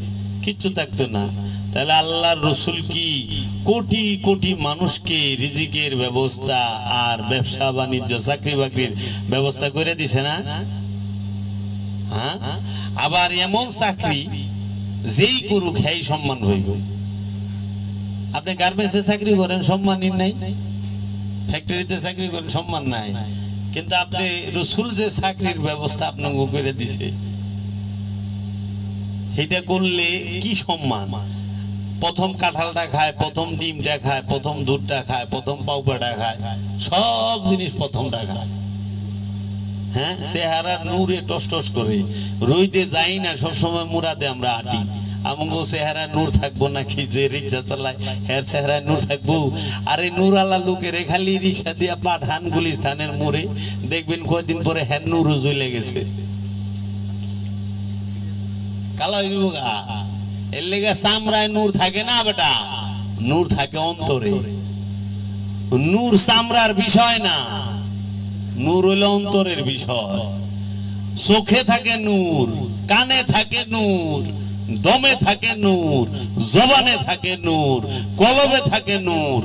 কিচ্ছু থাকতো না। তাহলে আল্লাহর রসুল কি কোটি কোটি মানুষকে রিজিকের ব্যবস্থা আর ব্যবসা বাণিজ্য চাকরি বাকরির ব্যবস্থা করে দিছে না? হ্যাঁ, আবার এমন চাকরি যেই করুক সেই সম্মান হইব। আপনি গার্মেন্টসে চাকরি করেন, সম্মানই নাই। ফ্যাক্টরিতে চাকরি করেন, সম্মান নাই। কিন্তু আপনি রসুল যে চাকরির ব্যবস্থা আপনাকে করে দিছে, সেটা করলে কি সম্মান? প্রথম কাঁঠালটা খায়, প্রথম ডিমটা খায়, প্রথম দুধটা খায়, প্রথম পাউপাটা খায়, সব জিনিস প্রথমটা খায়। হ্যাঁ, চেহারার নূরে টস টস করে, রইতে যাই না, সবসময় মুরাদে আমরা আটি। আমগো চেহারায় নূর থাকবো নাকি? যে রিক্সা চালায় হের চেহারায় নূর থাকবো? আরে নূর আলা লোকের খালি রিক্সা দিয়া পাঠান গুলিস্তানের মোড়ে, দেখবেন কয়দিন পরে হের নূর জ্বলে গেছে, কালো হইব গা। এর লেগে চামড়ায় নূর থাকে না বেটা, নূর থাকে অন্তরে। নূর চামড়ার বিষয় না, নূর হইল অন্তরের বিষয়। চোখে থাকে নূর, কানে থাকে নূর, দমে থাকে নূর, জবানে থাকে নূর, কলবে থাকে নূর,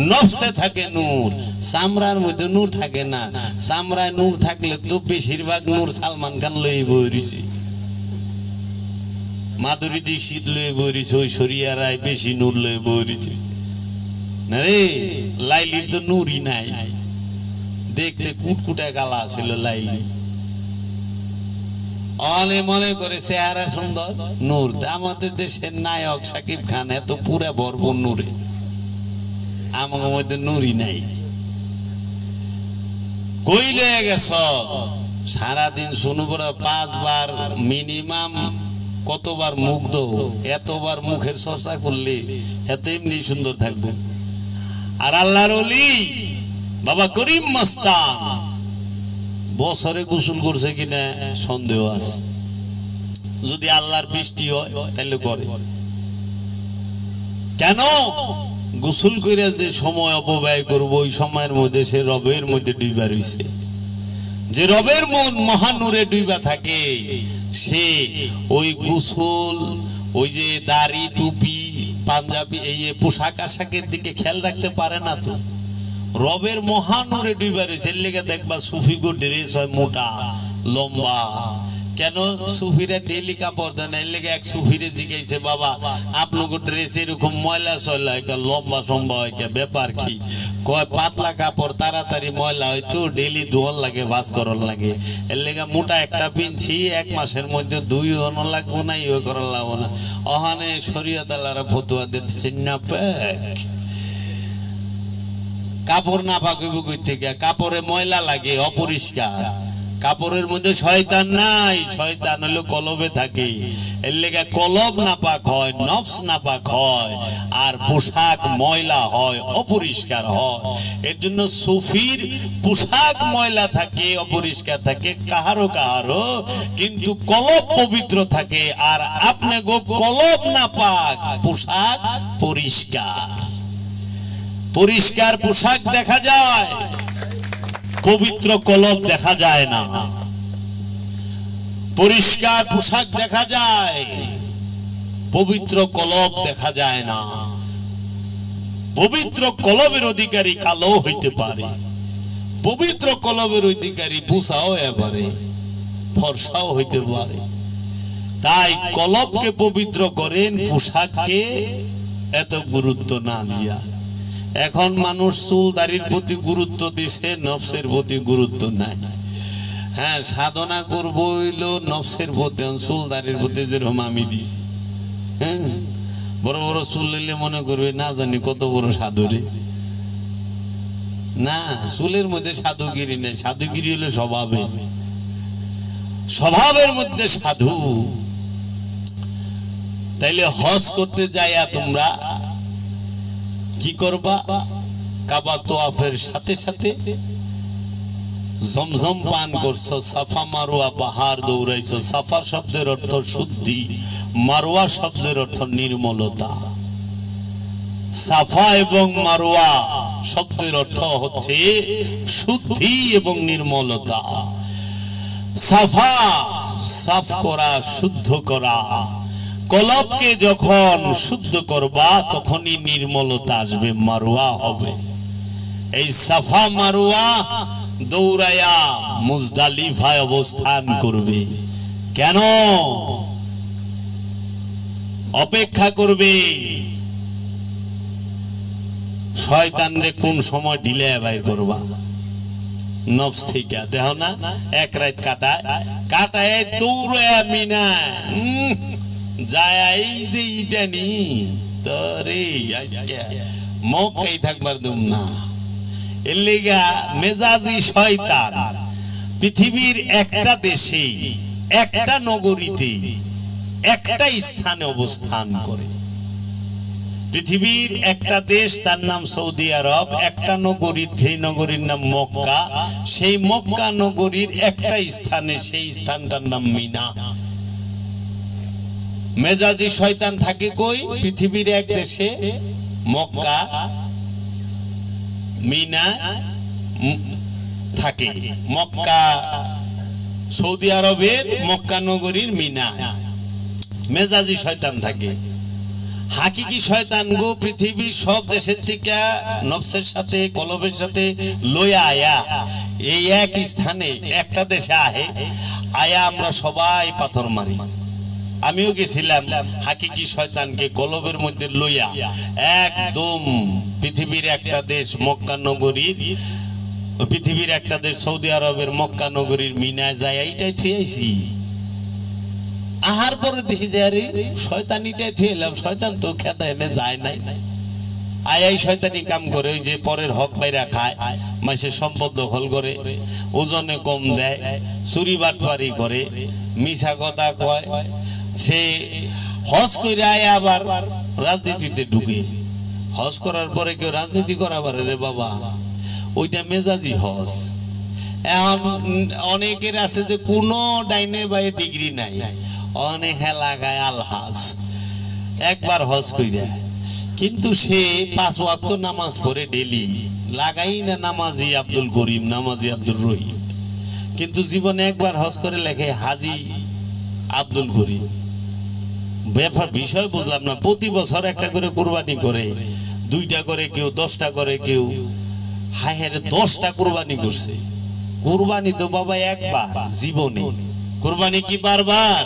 নফসে থাকে নূর। চামড়ার মধ্যে নূর থাকে না। চামড়ায় নূর থাকলে তো বেশিরভাগ নূর সালমান খান লয়ে বইছে, মাধুরী দীক্ষিত লয়ে বইছে, ঐশ্বরিয়া রায় বেশি নূর লয়ে বইছে না রে। লাইলির তো নূরই নাই, দেখতে কুটকুটা গালা ছিল লাইলি। অনে মনে করে চেহারা সুন্দর, নূর। আমাদের দেশের নায়ক শাকিব খান এত পুরা ভরপুর নূরে, আমার মধ্যে নূরই নাই। কইলে গেছ সারাদিন শুনু বড় 5 বার মিনিমাম, কতবার মুগ্ধ, এতবার মুখের চর্চা করলে এত এমনি সুন্দর থাকবো। আর আল্লাহর ওলি বাবা করিম মস্তান বছরে গোসল করছে কিনা সন্দেহ আছে। যদি আল্লাহর বৃষ্টি হয় তাহলে করে। কেন? গোসল করে যে সময় অপব্যয় করবো, ওই সময়ের মধ্যে সে রবের মধ্যে ডুবা রয়েছে। যে রবের মন মহানূরে ডুবা থাকে, সে ওই গোসল, ওই যে দাড়ি টুপি পাঞ্জাবি এই পোশাক আশাকের দিকে খেয়াল রাখতে পারে না। তো রবের মহানূরে ডুবা রয়েছে। এর লেগে দেখবা সুফি গো ড্রেস হয় মোটা লম্বা। কেন? সুফিরা ডেলি কাপড় দেয় না। এর লেগে এক সুফিরে জিজ্ঞাসা, বাবা আপনাকে ড্রেস এরকম ময়লা চয়লা হয়, লম্বা সম্বা হয়, ব্যাপার কি? কয় পাতলা কাপড় তাড়াতাড়ি ময়লা হয় তো, ডেলি ধোয়ার লাগে, ভাস করার লাগে। এর লেগে মোটা একটা পিনছি, 1 মাসের মধ্যে 2 হনো লাগবো না, ইয়ে করার লাগবো না। ওখানে শরীয়ত আল্লাহরা ফতুয়া দিতেছে না পাক। কাপড় না পাকিব কই থেকে? কাপড়ে ময়লা লাগে, অপরিষ্কার। কাপড়ের মধ্যে শয়তান নাই, শয়তান হলো কলবে থাকে। এর লেগে কলব নাপাক হয়, নফস নাপাক হয়, আর পোশাক ময়লা হয়, অপরিষ্কার হয়। এর জন্য সুফির পোশাক ময়লা থাকে, অপরিষ্কার থাকে কাহারো কাহারো, কিন্তু কলব পবিত্র থাকে। আর আপনি গো কলব নাপাক, পোশাক পরিষ্কার। পরিষ্কার পোশাক দেখা যায়, পবিত্র কলব দেখা যায় না। পরিষ্কার পোশাক দেখা যায়, পবিত্র কলব দেখা যায় না। পবিত্র কলবের অধিকারী কালো হইতে পারে, পবিত্র কলবের অধিকারী বুসাও এবারে ফর্সাও হইতে পারে। তাই কলবকে পবিত্র করেন, পোশাককে এত গুরুত্ব না দিয়া। এখন মানুষ চুল দাড়ির প্রতি গুরুত্ব দিছে, নফসের প্রতি গুরুত্ব নাই। হ্যাঁ, সাধনা করবো হইল নফসের প্রতি, চুল দাড়ির প্রতি যেরকম আমি দিছি। হ্যাঁ, বড় বড় চুল নিলে মনে করবে না জানি কত বড় সাধুরে। না, চুলের মধ্যে সাধুগিরি নেই, সাধুগিরি হলো স্বভাবে, স্বভাবের মধ্যে সাধু। তাইলে হজ করতে যাইয়া তোমরা কি করবা? কাবা তোয়াফের সাথে সাথে জমজম পান করছো, সাফা মারোয়া পাহাড় দৌড়াইছো। সাফা শব্দের অর্থ শুদ্ধি, মারোয়া শব্দের অর্থ নির্মলতা। সাফা এবং মারোয়া শব্দের অর্থ হচ্ছে শুদ্ধি এবং নির্মলতা। সাফা সাফ করা, শুদ্ধ করা। কলবকে যখন শুদ্ধ করবা তখনই নির্মলতা আসবে, মারোয়া হবে। এই সাফা মারোয়া দৌড়াইয়া মুজদালিফায় অবস্থান করবে। কেন? অপেক্ষা করবে শয়তানরে কোন সময় ঢিলে বাইর করবা নফস থেকে। দেখো না, 1 রাত কাটায় কাটায় দৌড়ায় মিনা যায়, এই যে ইটা নি তোরে আজকে মক্কাই থাকবার দুম না। এর লেগা মেজাজি শয়তান পৃথিবীর একটা দেশে, একটা নগরীতে, একটা স্থানে অবস্থান করে। পৃথিবীর একটা দেশ, তার নাম সৌদি আরব, একটা নগরী, সেই নগরীর নাম মক্কা। সেই মক্কা নগরীর একটা স্থানে, সেই স্থানটার নাম মিনা। মেজাজি শয়তান থাকে কই? পৃথিবীর এক দেশে, মক্কা মিনা থাকে। মক্কা সৌদি আরবের মক্কা নগরীর মিনা। মেজাজি শয়তান থাকে। হাকিকি শয়তান গো পৃথিবীর সব দেশের থেকে নফসের সাথে কলবের সাথে লইয়া আয়া এই এক স্থানে একটা দেশে আহে, আয়া আমরা সবাই পাথর মারি। আমিও গেছিলাম হাকিকি শয়তানকে কলবের মধ্যে লইয়া একদম পৃথিবীর একটা দেশ মক্কা নগরীর, পৃথিবীর একটা দেশ সৌদি আরবের মক্কা নগরীর মিনায় যায়, এইটাই থুয়েছি। আহার পরে দেখি যে আরে শয়তানিটাই থুয়েলাম, শয়তান তো খেতা এনে যায় নাই। আয়াই শয়তানি কাম করে, ওই যে পরের হক বাইরা খায়, মাসে সম্পদ দখল করে, ওজনে কম দেয়, চুরি বাটপারি করে, মিছা কথা কয়। সে হজ করে আয় আবার রাজনীতিতে ঢুকে। হজ করার পরে কেউ রাজনীতি করা পারে রে বাবা, ওইটা মেজাজি হজ। এখন অনেকের আছে যে কোনো ডাইনে বাই ডিগ্রি নাই, অনেক লাগায় আলহাজ, একবার হজ কইরা, কিন্তু সে 5 ওয়াক্ত নামাজ পড়ে ডেলি, লাগাই না নামাজি আব্দুল করিম, নামাজি আব্দুল রহিম, কিন্তু জীবনে একবার হজ করে লেখে হাজি আব্দুল করিম। ব্যাপার বিষয় বুঝলাম না। প্রতি বছর একটা করে কুরবানি করে, 2টা করে কেউ, 10টা করে কেউ। হায় হায়, 10টা কুরবানি করছে। কুরবানি তো বাবা একবার জীবনে, কুরবানি কি বারবার?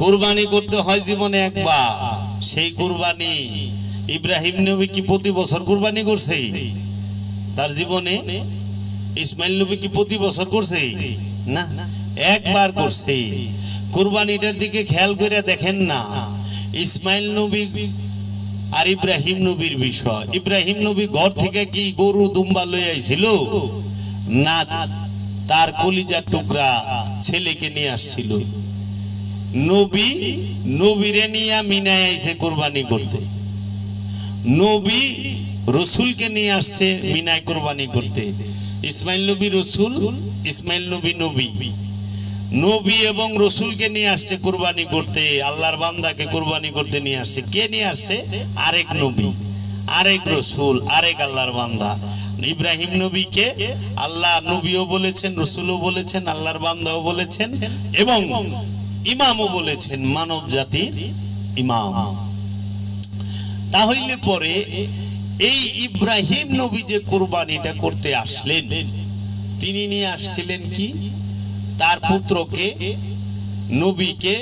কুরবানি করতে হয় জীবনে একবার। সেই কুরবানি ইব্রাহিম নবী কি প্রতি বছর কুরবানি করছে তার জীবনে? ইসমাইল নবী কি প্রতি বছর করছে? না, একবার করছে। কুরবানিটার দিকে খেয়াল করে দেখেন না, ইসমাইল নবী আর ইব্রাহিম নবীর বিষয়। ইব্রাহিম নবী ঘর থেকে কি গরু দুম্বা লই আইছিল? না, তার কলিজার টুকরা ছেলেকে নিয়ে আসছিল। নবী নবীরে নিয়ে মিনায় আইছে কুরবানি করতে, নবী রসুলকে নিয়ে আসছে মিনায় কুরবানি করতে। ইসমাইল নবী রসুল, ইসমাইল নবী নবী, নবী এবং রসুলকে নিয়ে আসছে কুরবানি করতে। আল্লাহর বান্দাকে কুরবানি করতে নিয়ে আসছে। কে নিয়ে আসছে? আরেক নবী, আরেক রসুল, আরেক আল্লাহর বান্দা। ইব্রাহিম নবীকে আল্লাহ নবীও বলেছেন, রসুলও বলেছেন, আল্লাহর বান্দাও বলেছেন এবং ইমামও বলেছেন, মানব জাতির ইমাম। তাহলে পরে এই ইব্রাহিম নবী যে কুরবানিটা করতে আসলেন, তিনি নিয়ে আসছিলেন কি? তার পুত্রকে, নবীকে,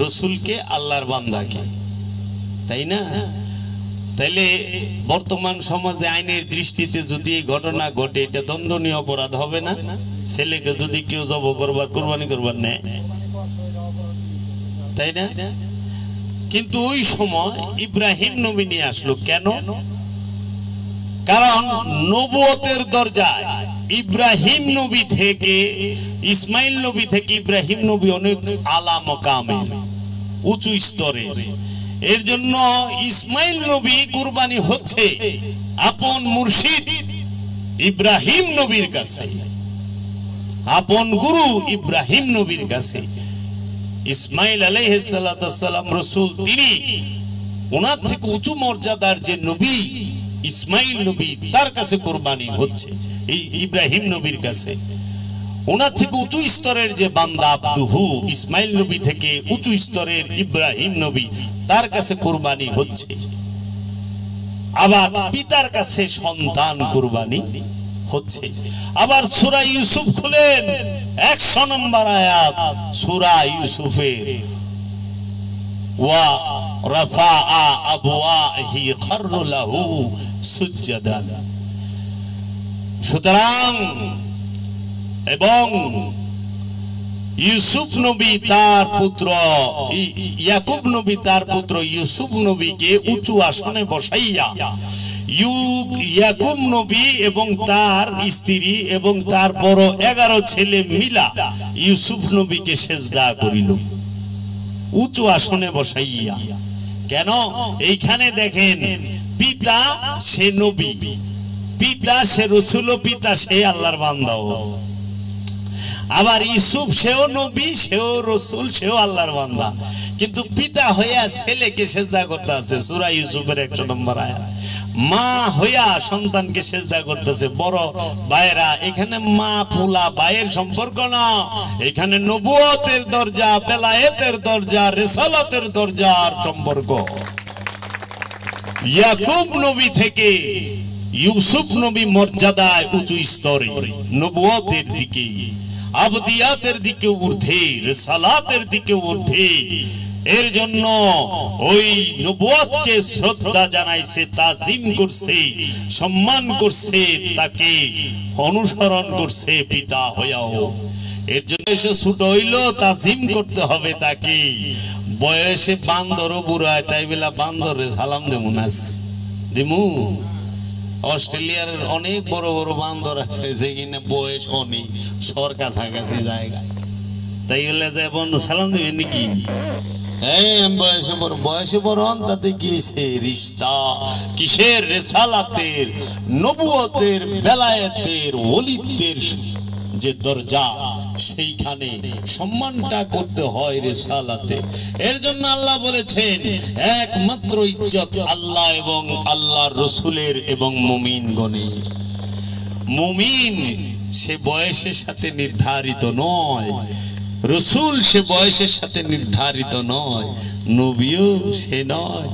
রসুলকে, আল্লাহর বান্দাকে, তাই না? তাইলে বর্তমান সমাজে আইনের দৃষ্টিতে যদি এই ঘটনা ঘটে, এটা দণ্ডনীয় অপরাধ হবে না? ছেলেকে যদি কেউ জব করবার, কুরবানি করবার নেয়, তাই না? কিন্তু ওই সময় ইব্রাহিম নবী নিয়ে আসলো কেন? কারণ নবুয়তের দরজায় ইব্রাহিম নবী থেকে, ইসমাইল নবী থেকে ইব্রাহিম নবী অনেক আলা মকামে, উঁচু স্তরে। এর জন্য ইসমাইল নবী কুরবানি হচ্ছে আপন মুর্শিদ ইব্রাহিম নবীর কাছে, আপন গুরু ইব্রাহিম নবীর কাছে। ইসমাইল আলাইহিস সালাতু ওয়াস সালাম রাসূল, তিনি ওনার থেকে উঁচু মর্যাদার যে নবী ইসমাইল নবী, তার কাছে কুরবানি হচ্ছে, এই ইব্রাহিম নবীর কাছে। ওনার থেকে উঁচু স্তরের যে বান্দা আব্দুহু, ইসমাইল নবী থেকে উঁচু স্তরের ইব্রাহিম নবী, তার কাছে কুরবানি হচ্ছে। আবার পিতার কাছে সন্তান কুরবানি হচ্ছে। আবার সূরা ইউসুফ খুলেন, 100 নম্বর আয়াত সূরা ইউসুফের, ওয়া রাফাআ আবওয়াহি খাররু লাহু সুজদান। সুতরাং এবং ইউসুফ নবী তার পুত্র ইয়াকুব নবী তার পুত্র ইউসুফ নবীকে উঁচু আসনে বসাইয়া ইয়াকুব নবী এবং তার স্ত্রী এবং তার বড় 11 ছেলে মিলা ইউসুফ নবীকে সেজদা করিল, উঁচু আসনে বসাইয়া। কেন? এইখানে দেখেন, পিতা সে নবী, পিতা সে রসুল, পিতা সে আল্লাহর বান্দাও। আবার ইউসুফ সেও নবী, সেও রসুল, সেও আল্লাহর বান্দা, কিন্তু পিতা হইয়া ছেলেকে সেজদা করতে আছে। সূরা ইউসুফের 100 নম্বর আয়াত। মা হইয়া সন্তানকে সেজদা করতেছে। বড় ভাইরা, এখানে মা ফুলা ভাইয়ের সম্পর্ক না, এখানে নবুয়তের দরজা, বেলায়েতের দরজা, রিসালাতের দরজার সম্পর্ক। ইয়াকুব নবী থেকে ইউসুফ নবী মর্যাদায় উঁচু স্তরে, নবুয়তের দিকে, আবদিয়াতের দিকে ঊর্ধ্বে, রিসালাতের দিকে ঊর্ধ্বে। এর জন্য ওই নবুয়তকে শ্রদ্ধা জানাইছে, তাজিম করছে, সম্মান করছে, তাকে অনুসরণ করছে পিতা হইয়াও। এর জন্য সে ছোট হইলো তাজিম করতে হবে তাকে। বয়সে বান্দরও বুড়ায়, তাই বেলা বান্দরে সালাম দেবো না দিমু। অস্ট্রেলিয়ার অনেক বড় বড় বান্দর আছে যেখানে বয়স অনেক, সর কাছাকাছি জায়গায়, তাই হলে যে বন্ধু সালাম দেবেন নাকি? বয়সে বড় হন, তাতে কিসের রিশতা, কিসের রিসালাতের, নবুয়তের, বেলায়েতের, ওলিদের যে দরজা, সেইখানে সম্মানটা করতে হয় রিসালাতে। এর জন্য আল্লাহ বলেছেন একমাত্র ইজ্জত আল্লাহ এবং আল্লাহর রাসূলের এবং মুমিনগণের। মুমিন সে বয়সের সাথে নির্ধারিত নয়, রাসূল সে বয়সের সাথে নির্ধারিত নয়, নবীও সে নয়।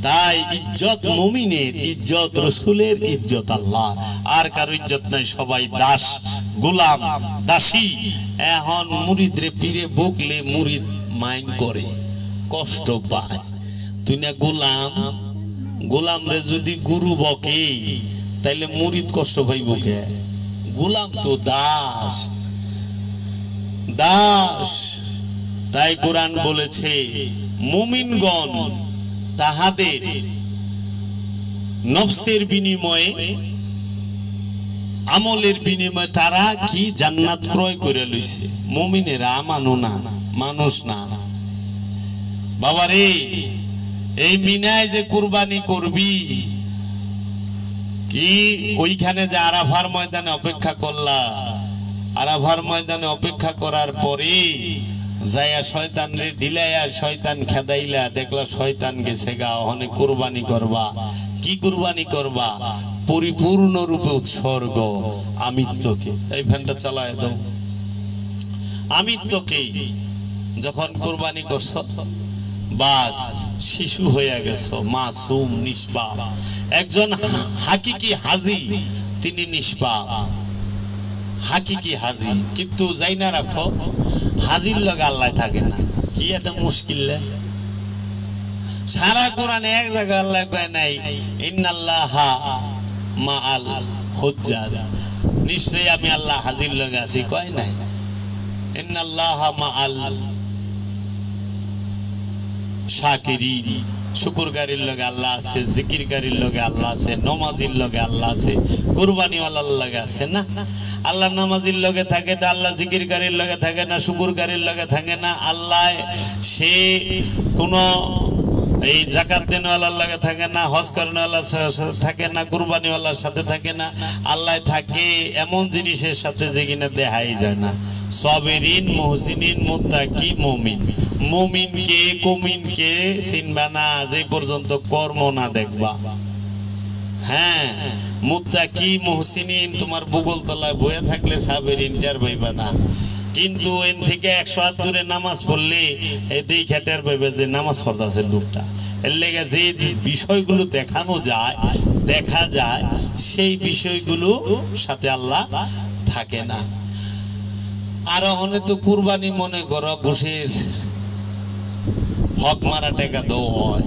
তাই ইজ্জত মুমিনের, ইজ্জত রাসূলের, ইজ্জত আল্লাহ। আর কারো ইজ্জত নাই, সবাই দাস, গোলাম, দাসী। এখন মুরিদরে পীরে বকলে মুরিদ মাইন করে, কষ্ট পায়। তুই না গোলাম, গোলামরে যদি গুরু বকে তাইলে মুরিদ কষ্ট পাইব কে? গোলাম তো দাস, দাস। তাই কোরআন বলেছে মুমিনগণ তাহাদের নফসের বিনিময়ে, আমলের বিনিময়ে তারা কি জান্নাত ক্রয় করে লইছে। মুমিনেরা আমানো না, মানুষ না। বাবারে, এই মিনায় যে কুরবানি করবি, কি ওইখানে যে আরাফার ময়দানে অপেক্ষা করলা, আরাফার ময়দানে অপেক্ষা করার পরে যাইয়া শয়তান রে ঢিলাইয়া শয়তান খেদাইলা, দেখলা শয়তান গেছে গা, ওখানে কুরবানি করবা। কি কুরবানি করবা? পরিপূর্ণ রূপে উৎসর্গ, আমিত্বকে। এই ফ্যানটা চালায় দাও। আমিত্বকে যখন কুরবানি করছ, বাস শিশু হয়ে গেছো, মাসুম, নিষ্পাপ। একজন হাকিকি হাজি, তিনি নিষ্পাপ, হাকিকি হাজি। কিন্তু যাই না রাখো, হাজির লগে আল্লাহ থাকে না। কি একটা মুশকিল। সারা কোরআনে এক জায়গায় আল্লাহ কয় নাই ইন্নাল্লাহা মাআল হুজ্জাজ, নিশ্চয়ই আমি আল্লাহ হাজির লগে আছি, কয় নাই। ইন্নাল্লাহা মাআল শাকিরিন, শুকরগারির লগে আল্লাহ আছে, জিকিরগারির লগে আল্লাহ আছে, নামাজির লগে আল্লাহ আছে, কুরবানিওয়ালার লগে আছে না। আল্লাহ নামাজির লগে থাকে না, আল্লাহ জিকিরগারির লগে থাকে না, শুকরগারির লগে থাকে না। আল্লাহ সে কোন এই যাকাত দেনওয়ালার লগে থাকে না, হজ করেনওয়ালার সাথে থাকে না, কুরবানিওয়ালার সাথে থাকে না। আল্লাহ থাকে এমন জিনিসের সাথে যে কিনা দেখাই যায় না। সাবিরিন, মুহসিনিন, মুত্তাকি, মুমিন। মুমিনকে কুমিনকে চিনবা না যে পর্যন্ত কর্ম না দেখবা। হ্যাঁ, মুত্তাকি, মুহসিনিন তোমার বুগল তলায় বয়ে থাকলে সাবিরিন টের পাইবা না। কিন্তু এন থেকে 100 হাত দূরে নামাজ পড়লে এই দেখে টের পাইবে যে নামাজ পড়তেছে লোকটা। এর লেগে যে বিষয়গুলো দেখানো যায়, দেখা যায়, সেই বিষয়গুলো সাথে আল্লাহ থাকে না। আর অনেক তো কুরবানি মনে করো ঘুষের হক মারা টাকা দেওয়া হয়,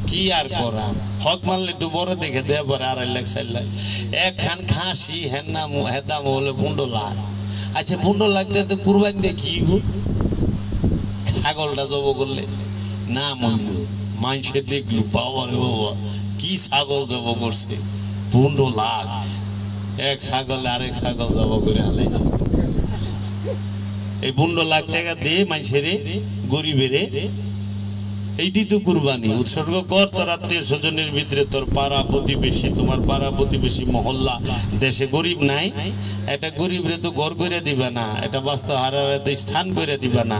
কি আর করা। হক মারলে একটু বড় দেখে দেয়, পরে 2.5 লাখ 4 লাখ। একখান খাসি হেদাম হলে 15 লাখ। আচ্ছা 15 লাখ দিয়ে তো কুরবানি দিয়ে কি ছাগলটা জব করলে না মূল্য, মানুষে দেখলো বাবা রে বাবা কি ছাগল জব করছে, 15 লাখ। এক ছাগলে আরেক ছাগল জব করে হালাইছে। এই 15 লাখ টাকা দিয়ে মানুষের গরিবের এইটি তো কুরবানি। উৎসর্গ কর তোর আত্মীয় স্বজনের ভিতরে, তোর পাড়া প্রতিবেশী, তোমার পাড়া প্রতিবেশী, মহল্লা। দেশে গরিব নাই, এটা গরিবরে তো ঘর করে দিবা না, এটা বাস্তব হারাতে স্থান করে দিবা না,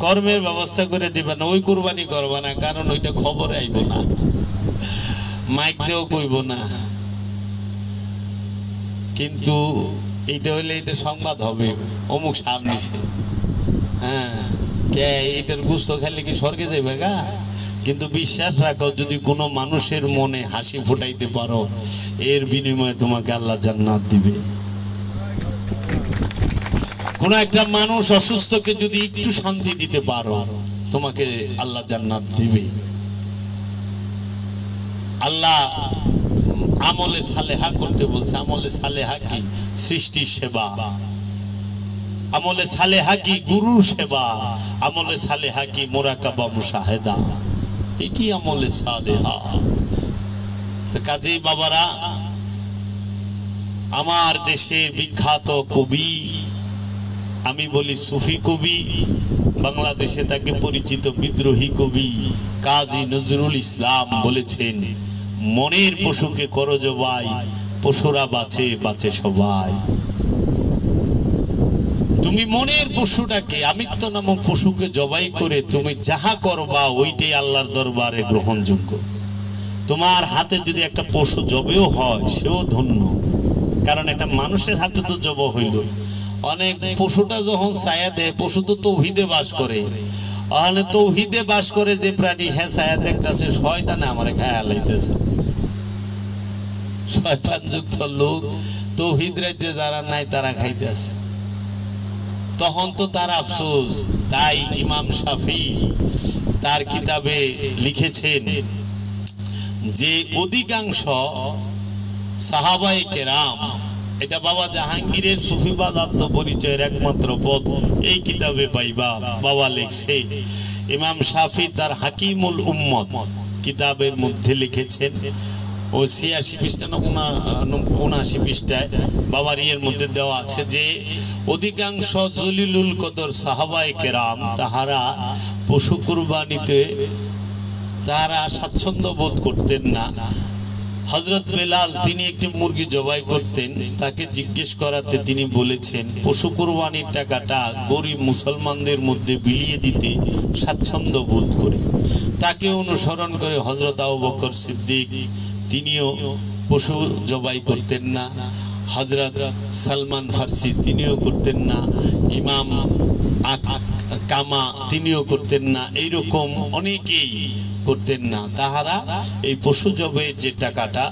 কর্মের ব্যবস্থা করে দিবা না, ওই কুরবানি করবা না, কারণ ওইটা খবরে আইব না। মাইক দিয়েও কইব না, কিন্তু এইটা হইলে এটা সংবাদ হবে, অমুক সাপ নিছে। হ্যাঁ, কে এটার গুস্ত খেলে কি স্বর্গে যাবে গা? কিন্তু বিশ্বাস রাখো, যদি কোনো মানুষের মনে হাসি ফুটাইতে পারো, এর বিনিময়ে তোমাকে আল্লাহ জান্নাত দিবে। কোন একটা মানুষ অসুস্থকে যদি একটু শান্তি দিতে পারো, তোমাকে আল্লাহ জান্নাত দিবে। আল্লাহ আমলে সালেহা করতে বলছে। আমলে সালেহা কি? সৃষ্টি সেবা। আমলে সালেহা কি? গুরু সেবা। আমলে সালেহা কি? মুরাকাবা মুশাহেদা। এটি আমলে সালেহা। তো কাজেই বাবারা, আমার দেশের বিখ্যাত কবি, আমি বলি সুফি কবি, বাংলাদেশে তাকে পরিচিত বিদ্রোহী কবি কাজী নজরুল ইসলাম বলেছেন, মনের পশুকে করো জবাই, পশুরা বাঁচে বাঁচে সবাই। তুমি মনের পশুটাকে, আমিত্ব নামক পশুকে জবাই করে তুমি যাহা করবা ওইটাই আল্লাহর দরবারে গ্রহণযোগ্য। তোমার হাতে যদি একটা পশু জবেও হয়, সেও ধন্য, কারণ একটা মানুষের হাতে তো জব হইল। অনেক পশুটা যখন ছায়া দেয়, পশু তো তৌহিদে বাস করে, তাহলে তৌহিদে বাস করে যে প্রাণী, হ্যাঁ ছায়া দেখতেছে, শয়তানে আমারে খায়া লাইতেছে। শয়তান যুক্ত লোক তৌহিদ রাজ্যে যারা নাই তারা খাইতেছে, তখন তো তার আফসোস। তাই ইমাম শাফি তার কিতাবে লিখেছেন যে অধিকাংশ সাহাবায়ে কেরাম, এটা বাবা জাহাঙ্গীরের সুফিবাদ আত্মপরিচয়ের একমাত্র পথ এই কিতাবে পাইবা। বাবা লিখছে, ইমাম শাফি তার হাকিমুল উম্মত কিতাবের মধ্যে লিখেছেন, ও 86 পৃষ্ঠা না 79 পৃষ্ঠায় বাবার ইয়ের মধ্যে দেওয়া আছে যে অধিকাংশ জলিলুল কদর সাহাবায়ে কেরাম তাহারা পশু কুরবানিতে তারা স্বাচ্ছন্দ্য বোধ করতেন না। হযরত বেলাল তিনি একটি মুরগি জবাই করতেন, তাকে জিজ্ঞেস করাতে তিনি বলেছেন পশু কুরবানির টাকাটা গরিব মুসলমানদের মধ্যে বিলিয়ে দিতে স্বাচ্ছন্দ্য বোধ করে। তাকে অনুসরণ করে হযরত আবু বকর সিদ্দিক তিনিও পশু জবাই করতেন না, হযরত সালমান ফারসি তিনিও করতেন না, ইমাম কামা তিনিও করতেন না, এইরকম অনেকেই করতেন না। তাহারা এই পশু জবের যে টাকাটা,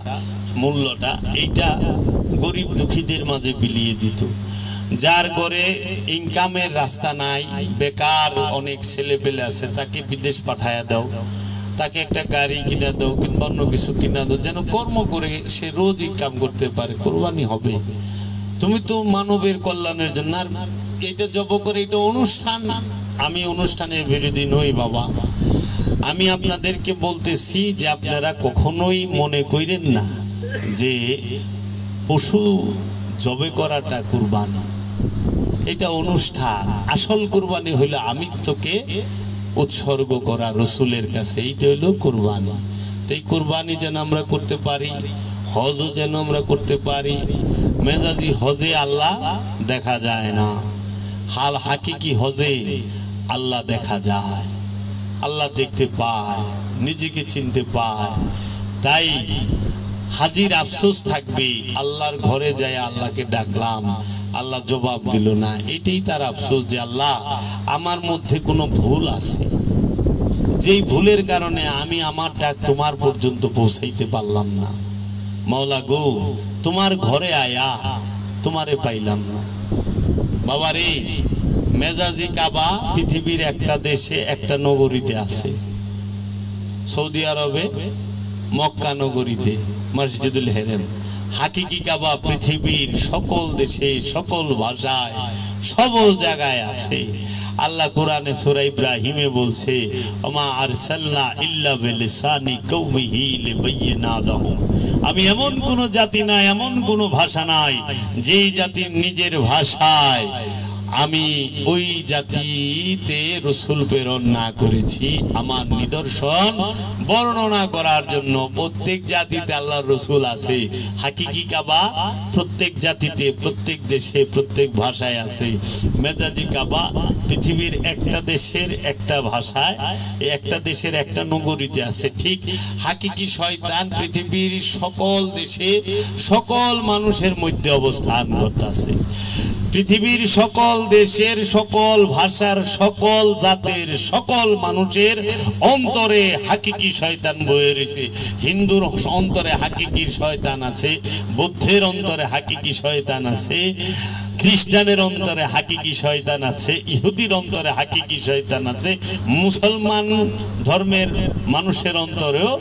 মূল্যটা, এইটা গরিব দুঃখীদের মাঝে বিলিয়ে দিত। যার ঘরে ইনকামের রাস্তা নাই, বেকার অনেক ছেলে পেলে আছে, তাকে বিদেশ পাঠায়া দাও, তাকে একটা গাড়ি কিনা দাও কিংবা অন্য কিছু কিনা দাও, যেন কর্ম করে সে রোজ ইনকাম করতে পারে, কোরবানি হবে। তুমি তো মানবের কল্যাণের জন্য। আর এটা জব করে, এটা অনুষ্ঠান। আমি অনুষ্ঠানের বিরোধী নই বাবা, আমি আপনাদেরকে বলতেছি যে আপনারা কখনোই মনে করেন না যে পশু জবে করাটা কুরবানি, এটা অনুষ্ঠান। আসল কুরবানি হইল আমিত্বকে উৎসর্গ করা রসুলের কাছে, এইটা হইলো কুরবানি। এই কুরবানি যেন আমরা করতে পারি, হজও যেন আমরা করতে পারি। মেজাজি হজে আল্লাহ দেখা যায় না, হাল হাকিকি হজে আল্লাহ দেখা যায়, আল্লাহ দেখতে পায়, নিজেকে চিনতে পায়। তাই হাজির আফসোস থাকবে, আল্লাহর ঘরে যায় আল্লাহকে ডাকলাম, আল্লাহ জবাব দিল না। এটাই তার আফসোস যে আল্লাহ আমার মধ্যে কোনো ভুল আছে, যেই ভুলের কারণে আমি আমার ডাক তোমার পর্যন্ত পৌঁছাইতে পারলাম না। মাওলা গো, তোমার ঘরে আয়া তোমারে পাইলাম না। বাবারে, মেজাজি কাবা পৃথিবীর একটা দেশে একটা নগরীতে আছে, সৌদি আরবে মক্কা নগরীতে মসজিদুল হেরেম। হাকিকি কাবা পৃথিবীর সকল দেশে, সকল ভাষায়, সকল জায়গায় আছে। আল্লাহ কোরআনে সূরা ইব্রাহিমে বলছে, ওমা আরসালনা ইল্লা বিলিসানি কওমিহি লিবায়্যিনা লাহুম। আমি এমন কোন জাতি নাই, এমন কোন ভাষা নাই যেই জাতির নিজের ভাষায় আমি ওই জাতিতে রসুল প্রেরণ না করেছি আমার নিদর্শন বর্ণনা করার জন্য। প্রত্যেক জাতিতে আল্লাহর রসুল আছে। হাকিকি কাবা প্রত্যেক জাতিতে, প্রত্যেক দেশে, প্রত্যেক ভাষায় আছে। মেজাজি কাবা পৃথিবীর একটা দেশের একটা ভাষায়, একটা দেশের একটা নগরীতে আছে। ঠিক হাকিকি শয়তান পৃথিবীর সকল দেশে সকল মানুষের মধ্যে অবস্থান করতেছে। পৃথিবীর সকল দেশের সকল ভাষার সকল জাতের সকল মানুষের অন্তরে হাকিকি শয়তান বয়ে রয়েছে। হিন্দুর অন্তরে হাকিকির শয়তান আছে, বৌদ্ধের অন্তরে হাকিকি শয়তান আছে, খ্রিস্টানের অন্তরে হাকিকি শয়তান আছে, ইহুদির অন্তরে হাকিকি শয়তান আছে, মুসলমান ধর্মের মানুষের অন্তরেও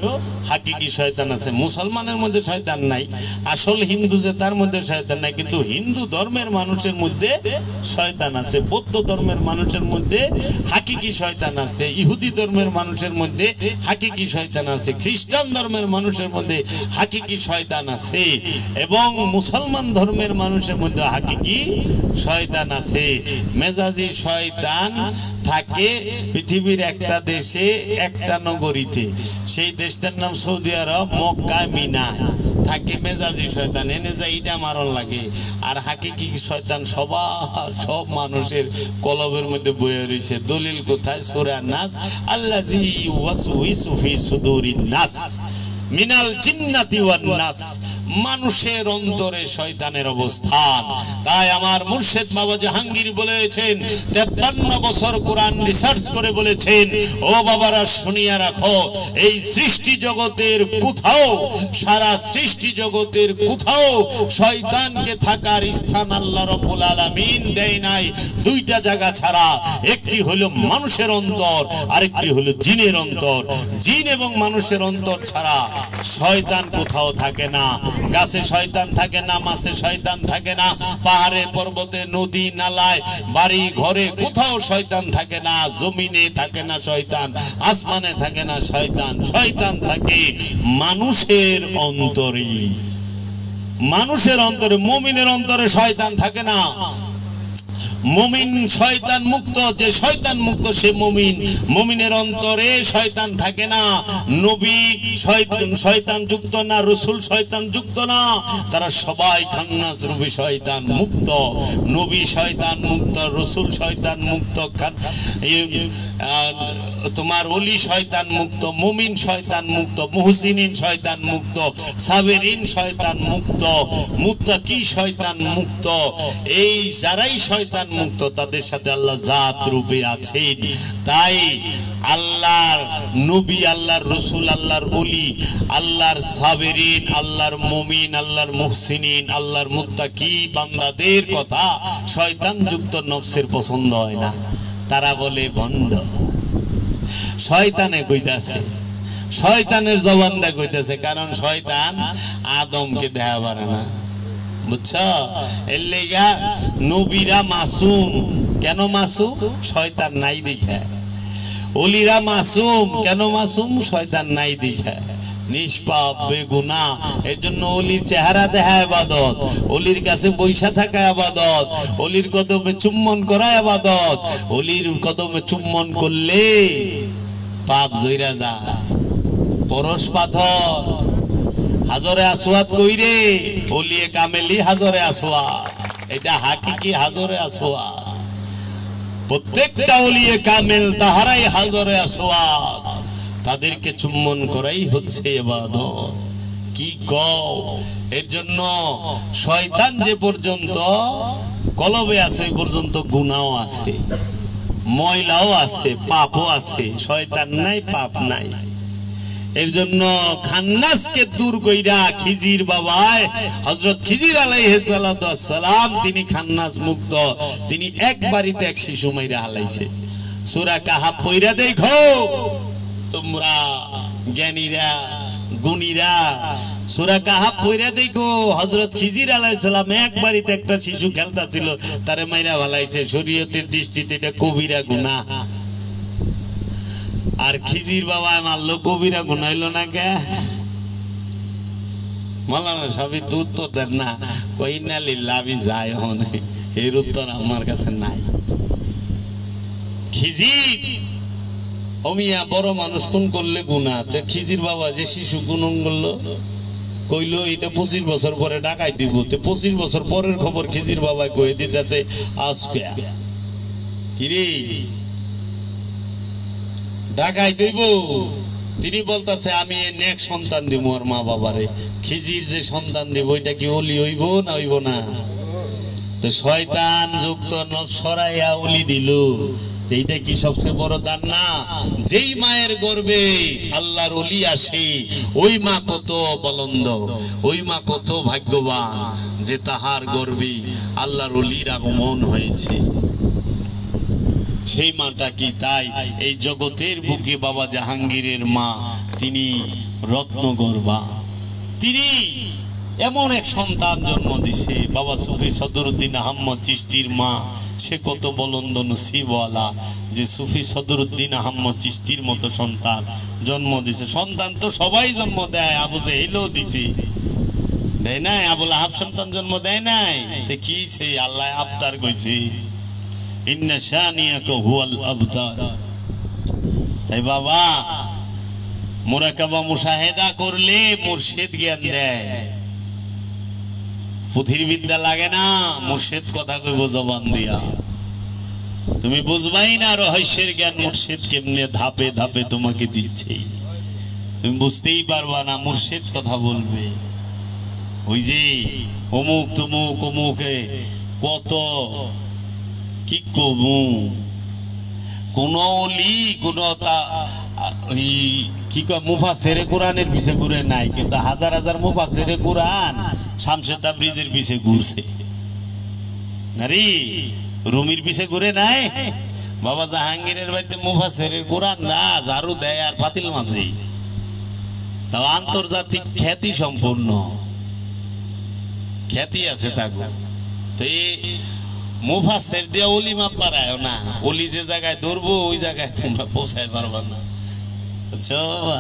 হাকিকি শয়তান আছে। মুসলমানের মধ্যে শয়তান নাই, আসল হিন্দু যে তার মধ্যে শয়তান নাই, কিন্তু হিন্দু ধর্মের মানুষের মধ্যে শয়তান আছে। বৌদ্ধ ধর্মের মানুষের মধ্যে হাকিকি শয়তান আছে, ইহুদি ধর্মের মানুষের মধ্যে হাকিকি শয়তান আছে, খ্রিস্টান ধর্মের মানুষের মধ্যে হাকিকি শয়তান আছে, এবং মুসলমান ধর্মের মানুষের মধ্যে হাকিকি শয়তান আছে। মেজাজি শয়তান থাকে পৃথিবীর একটা দেশে একটা নগরীতে, সেই দেশটার নাম সৌদি আরব, মক্কা, মিনা। থাকে মেজাজি শয়তান, এনে যায় ইটা মারণ লাগে। আর হাকিকি শয়তান সব মানুষের কলবের মধ্যে বয়ে রয়েছে। দলিল কোথায়? সূরা নাস, আল্লাযী ইউওয়াসউইসু ফি সুদুরিন নাস মিনাল জিন্নাতি ওয়ান নাস। মানুষের অন্তরে শয়তানের অবস্থান। তাই আমার মুর্শিদ বাবা জাহাঙ্গীর বলেছেন, 53 বছর কোরআন রিসার্চ করে বলেছেন, ও বাবারা শুনিয়া রাখো, এই সৃষ্টি জগতের কোথাও, সারা সৃষ্টি জগতের কোথাও শয়তানকে থাকার স্থান আল্লাহ রাব্বুল আলামিন দেয় নাই। দুইটা জায়গা ছাড়া, একটি হলো মানুষের অন্তর, আরেকটি হলো জিনের অন্তর। জিন এবং মানুষের অন্তর ছাড়া শয়তান কোথাও থাকে না। গাছে শয়তান থাকে না, মাছে শয়তান থাকে না, পাহাড়ে পর্বতে নদী নালায় বাড়ি ঘরে কোথাও শয়তান থাকে না। জমিনে থাকে না শয়তান, আসমানে থাকে না শয়তান। শয়তান থাকে মানুষের অন্তরে। মানুষের অন্তরে, মুমিনের অন্তরে শয়তান থাকে না। মুমিন শয়তান মুক্ত, যে শয়তান মুক্ত সে মুমিন। মুমিনের অন্তরে শয়তান থাকে না। নবী শয়তান যুক্ত না, রাসূল শয়তান যুক্ত না, তারা সবাই খান্নাস রূপী শয়তান মুক্ত। নবী শয়তান মুক্ত, রাসূল শয়তান মুক্ত, তোমার ওলি শয়তান মুক্ত, মুমিন শয়তান মুক্ত, মুহসিনিন শয়তান মুক্ত, সাবেরিন শয়তান মুক্ত, মুত্তাকি শয়তান মুক্ত। এই যারাই শয়তান মুক্ত তাদের সাথে আল্লাহ জাত রূপে আছেন। তাই আল্লাহর নবী, আল্লাহর রাসূল, আল্লাহর ওলি, আল্লাহর সাবেরিন, আল্লাহর মুমিন, আল্লাহর মুহসিনিন, আল্লাহর মুত্তাকি বান্দাদের কথা শয়তান যুক্ত নফসের পছন্দ হয় না। তারা বলে ভণ্ড। শয়তানে কইতাছে, শয়তানের জবান দা কইতাছে, কারণ শয়তান আদমকে দেখা পারে না, বুঝছো? এর লেগা নবীরা মাসুম। কেন মাসুম? শয়তান নাই দেখে। ওলিরা মাসুম। কেন মাসুম? শয়তান নাই দেখে। নিষ্পাপ বেগুনাহ। এর জন্য ওলির চেহারা দেখা ইবাদত, ওলির কাছে বৈশা থাকা ইবাদত, ওলির কদমে চুম্বন করা ইবাদত। ওলির কদমে চুম্বন করলে পাপ জইরা যায়। পরশ পাথর, হাজরে আসওয়াদ কইরে, ওলিয়ে কামেলি হাজরে আসওয়াদ। এটা হাকিকি হাজরে আসওয়াদ। প্রত্যেকটা ওলিয়ে কামেল তাহারাই হাজরে আসওয়াদ। তাদেরকে চুম্বন করাই হচ্ছে ইবাদত। কি কও? এর জন্য শয়তান যে পর্যন্ত কলবে আছে ওই পর্যন্ত গুনাহও আছে, ময়লাও আছে, পাপও আছে। শয়তান নাই, পাপ নাই। এর জন্য খান্নাসকে দূর কইরা খিজির বাবায়, হযরত খিজির আলাইহিস সালাতু ওয়াস সালাম, তিনি খান্নাস মুক্ত। তিনি এক বাড়িতে এক শিশু মাইরা হালাইছে। সূরা কাহাফ পড়া দেখো তোমরা জ্ঞানীরা, গুণীরা। সূরা কাহাফ পড়া দেখো, হযরত খিজির আলাইহিস সালাম এক বাড়িতে একটা শিশু খেলতাছিল, তারে মাইরা হালাইছে। শরীয়তের দৃষ্টিতে এটা কবিরা গুনাহ। আর খিজির বাবা মারলো, কবিরা গুনাহ হইল না কে? মাওলানা সাহেব দূর তো দেন না, কইনা লিল্লাহি যায় হনে। এর উত্তর আমার কাছে নাই। খিজির অমিয়া বড় মানুষ কোন করলে গুণা, খিজির বাবা যে শিশু গুণন করলো, কইলো এটা 25 বছর পরে ডাকাই দিব, 25 বছর পরের খবর খিজির বাবা কয়ে দিতেছে আজকে কিরে ডাকাই দিব। তিনি বলতেছে আমি নেক সন্তান দিব আর মা বাবারে। খিজির যে সন্তান দিব এটা কি ওলি হইব না হইব না? তো শয়তান যুক্ত নফস সরাইয়া ওলি দিল, এইটা কি সবচেয়ে বড় দান না? যেই মায়ের গর্ভে আল্লাহর ওলি আসে ওই মা কত বলন্দ, ওই মা কত ভাগ্যবান যে তাহার গর্ভে আল্লাহর ওলির আগমন হয়েছে। সেই মাটা কি তাই এই জগতের বুকে বাবা জাহাঙ্গীরের মা তিনি রত্নগর্ভা, তিনি এমন এক সন্তান জন্ম দিছে। বাবা সুফি সদরুদ্দিন আহমদ চিশতির মা সে কত বলন্দ নসিবওয়ালা যে সুফি সদরুদ্দিন আহমদ চিশতির মতো সন্তান জন্ম দিছে। সন্তান তো সবাই জন্ম দেয়, আবু জেহেলও দিছে, দেয় নাই? আবুল আহাব সন্তান জন্ম দেয় নাই? কি সেই আল্লাহ আবতার কইছে ইন্না শানিয়াকা হুয়াল আবতার। তাই বাবা মুরাকাবা মুশাহেদা করলে মুর্শিদ জ্ঞান দেয়, পুথির বিদ্যা লাগে না, মুর্শিদ কথা কইব জবান দিয়া। তুমি বুঝবাই না রহস্যের জ্ঞান মুর্শিদ কেমনে ধাপে ধাপে তোমাকে দিচ্ছে, তুমি বুঝতেই পারবা না। মুর্শিদ কথা বলবে, ওই যে অমুক তমুক অমুকে কত কি কমু, কোন অলি কোন কি কয় মুফাসসিরে কোরআনের পিছে ঘুরে নাই, কিন্তু হাজার হাজার মুফাসসিরে কোরআন শামসুর তাবরিজের পিছে ঘুরছে। নারী রুমির পিছে ঘুরে নাই। বাবা জাহাঙ্গীরের বাড়িতে মুফাসসিরের কোরআন না ঝাড়ু দেয় আর পাতিল মাঝে, তাও আন্তর্জাতিক খ্যাতি সম্পন্ন খ্যাতি আছে তাকে। তো মুফাসসির দিয়ে ওলি মাপ পারায় না, ওলি যে জায়গায় ধরবো ওই জায়গায় তোমরা পৌঁছায় পারবা না। বুঝছো বাবা?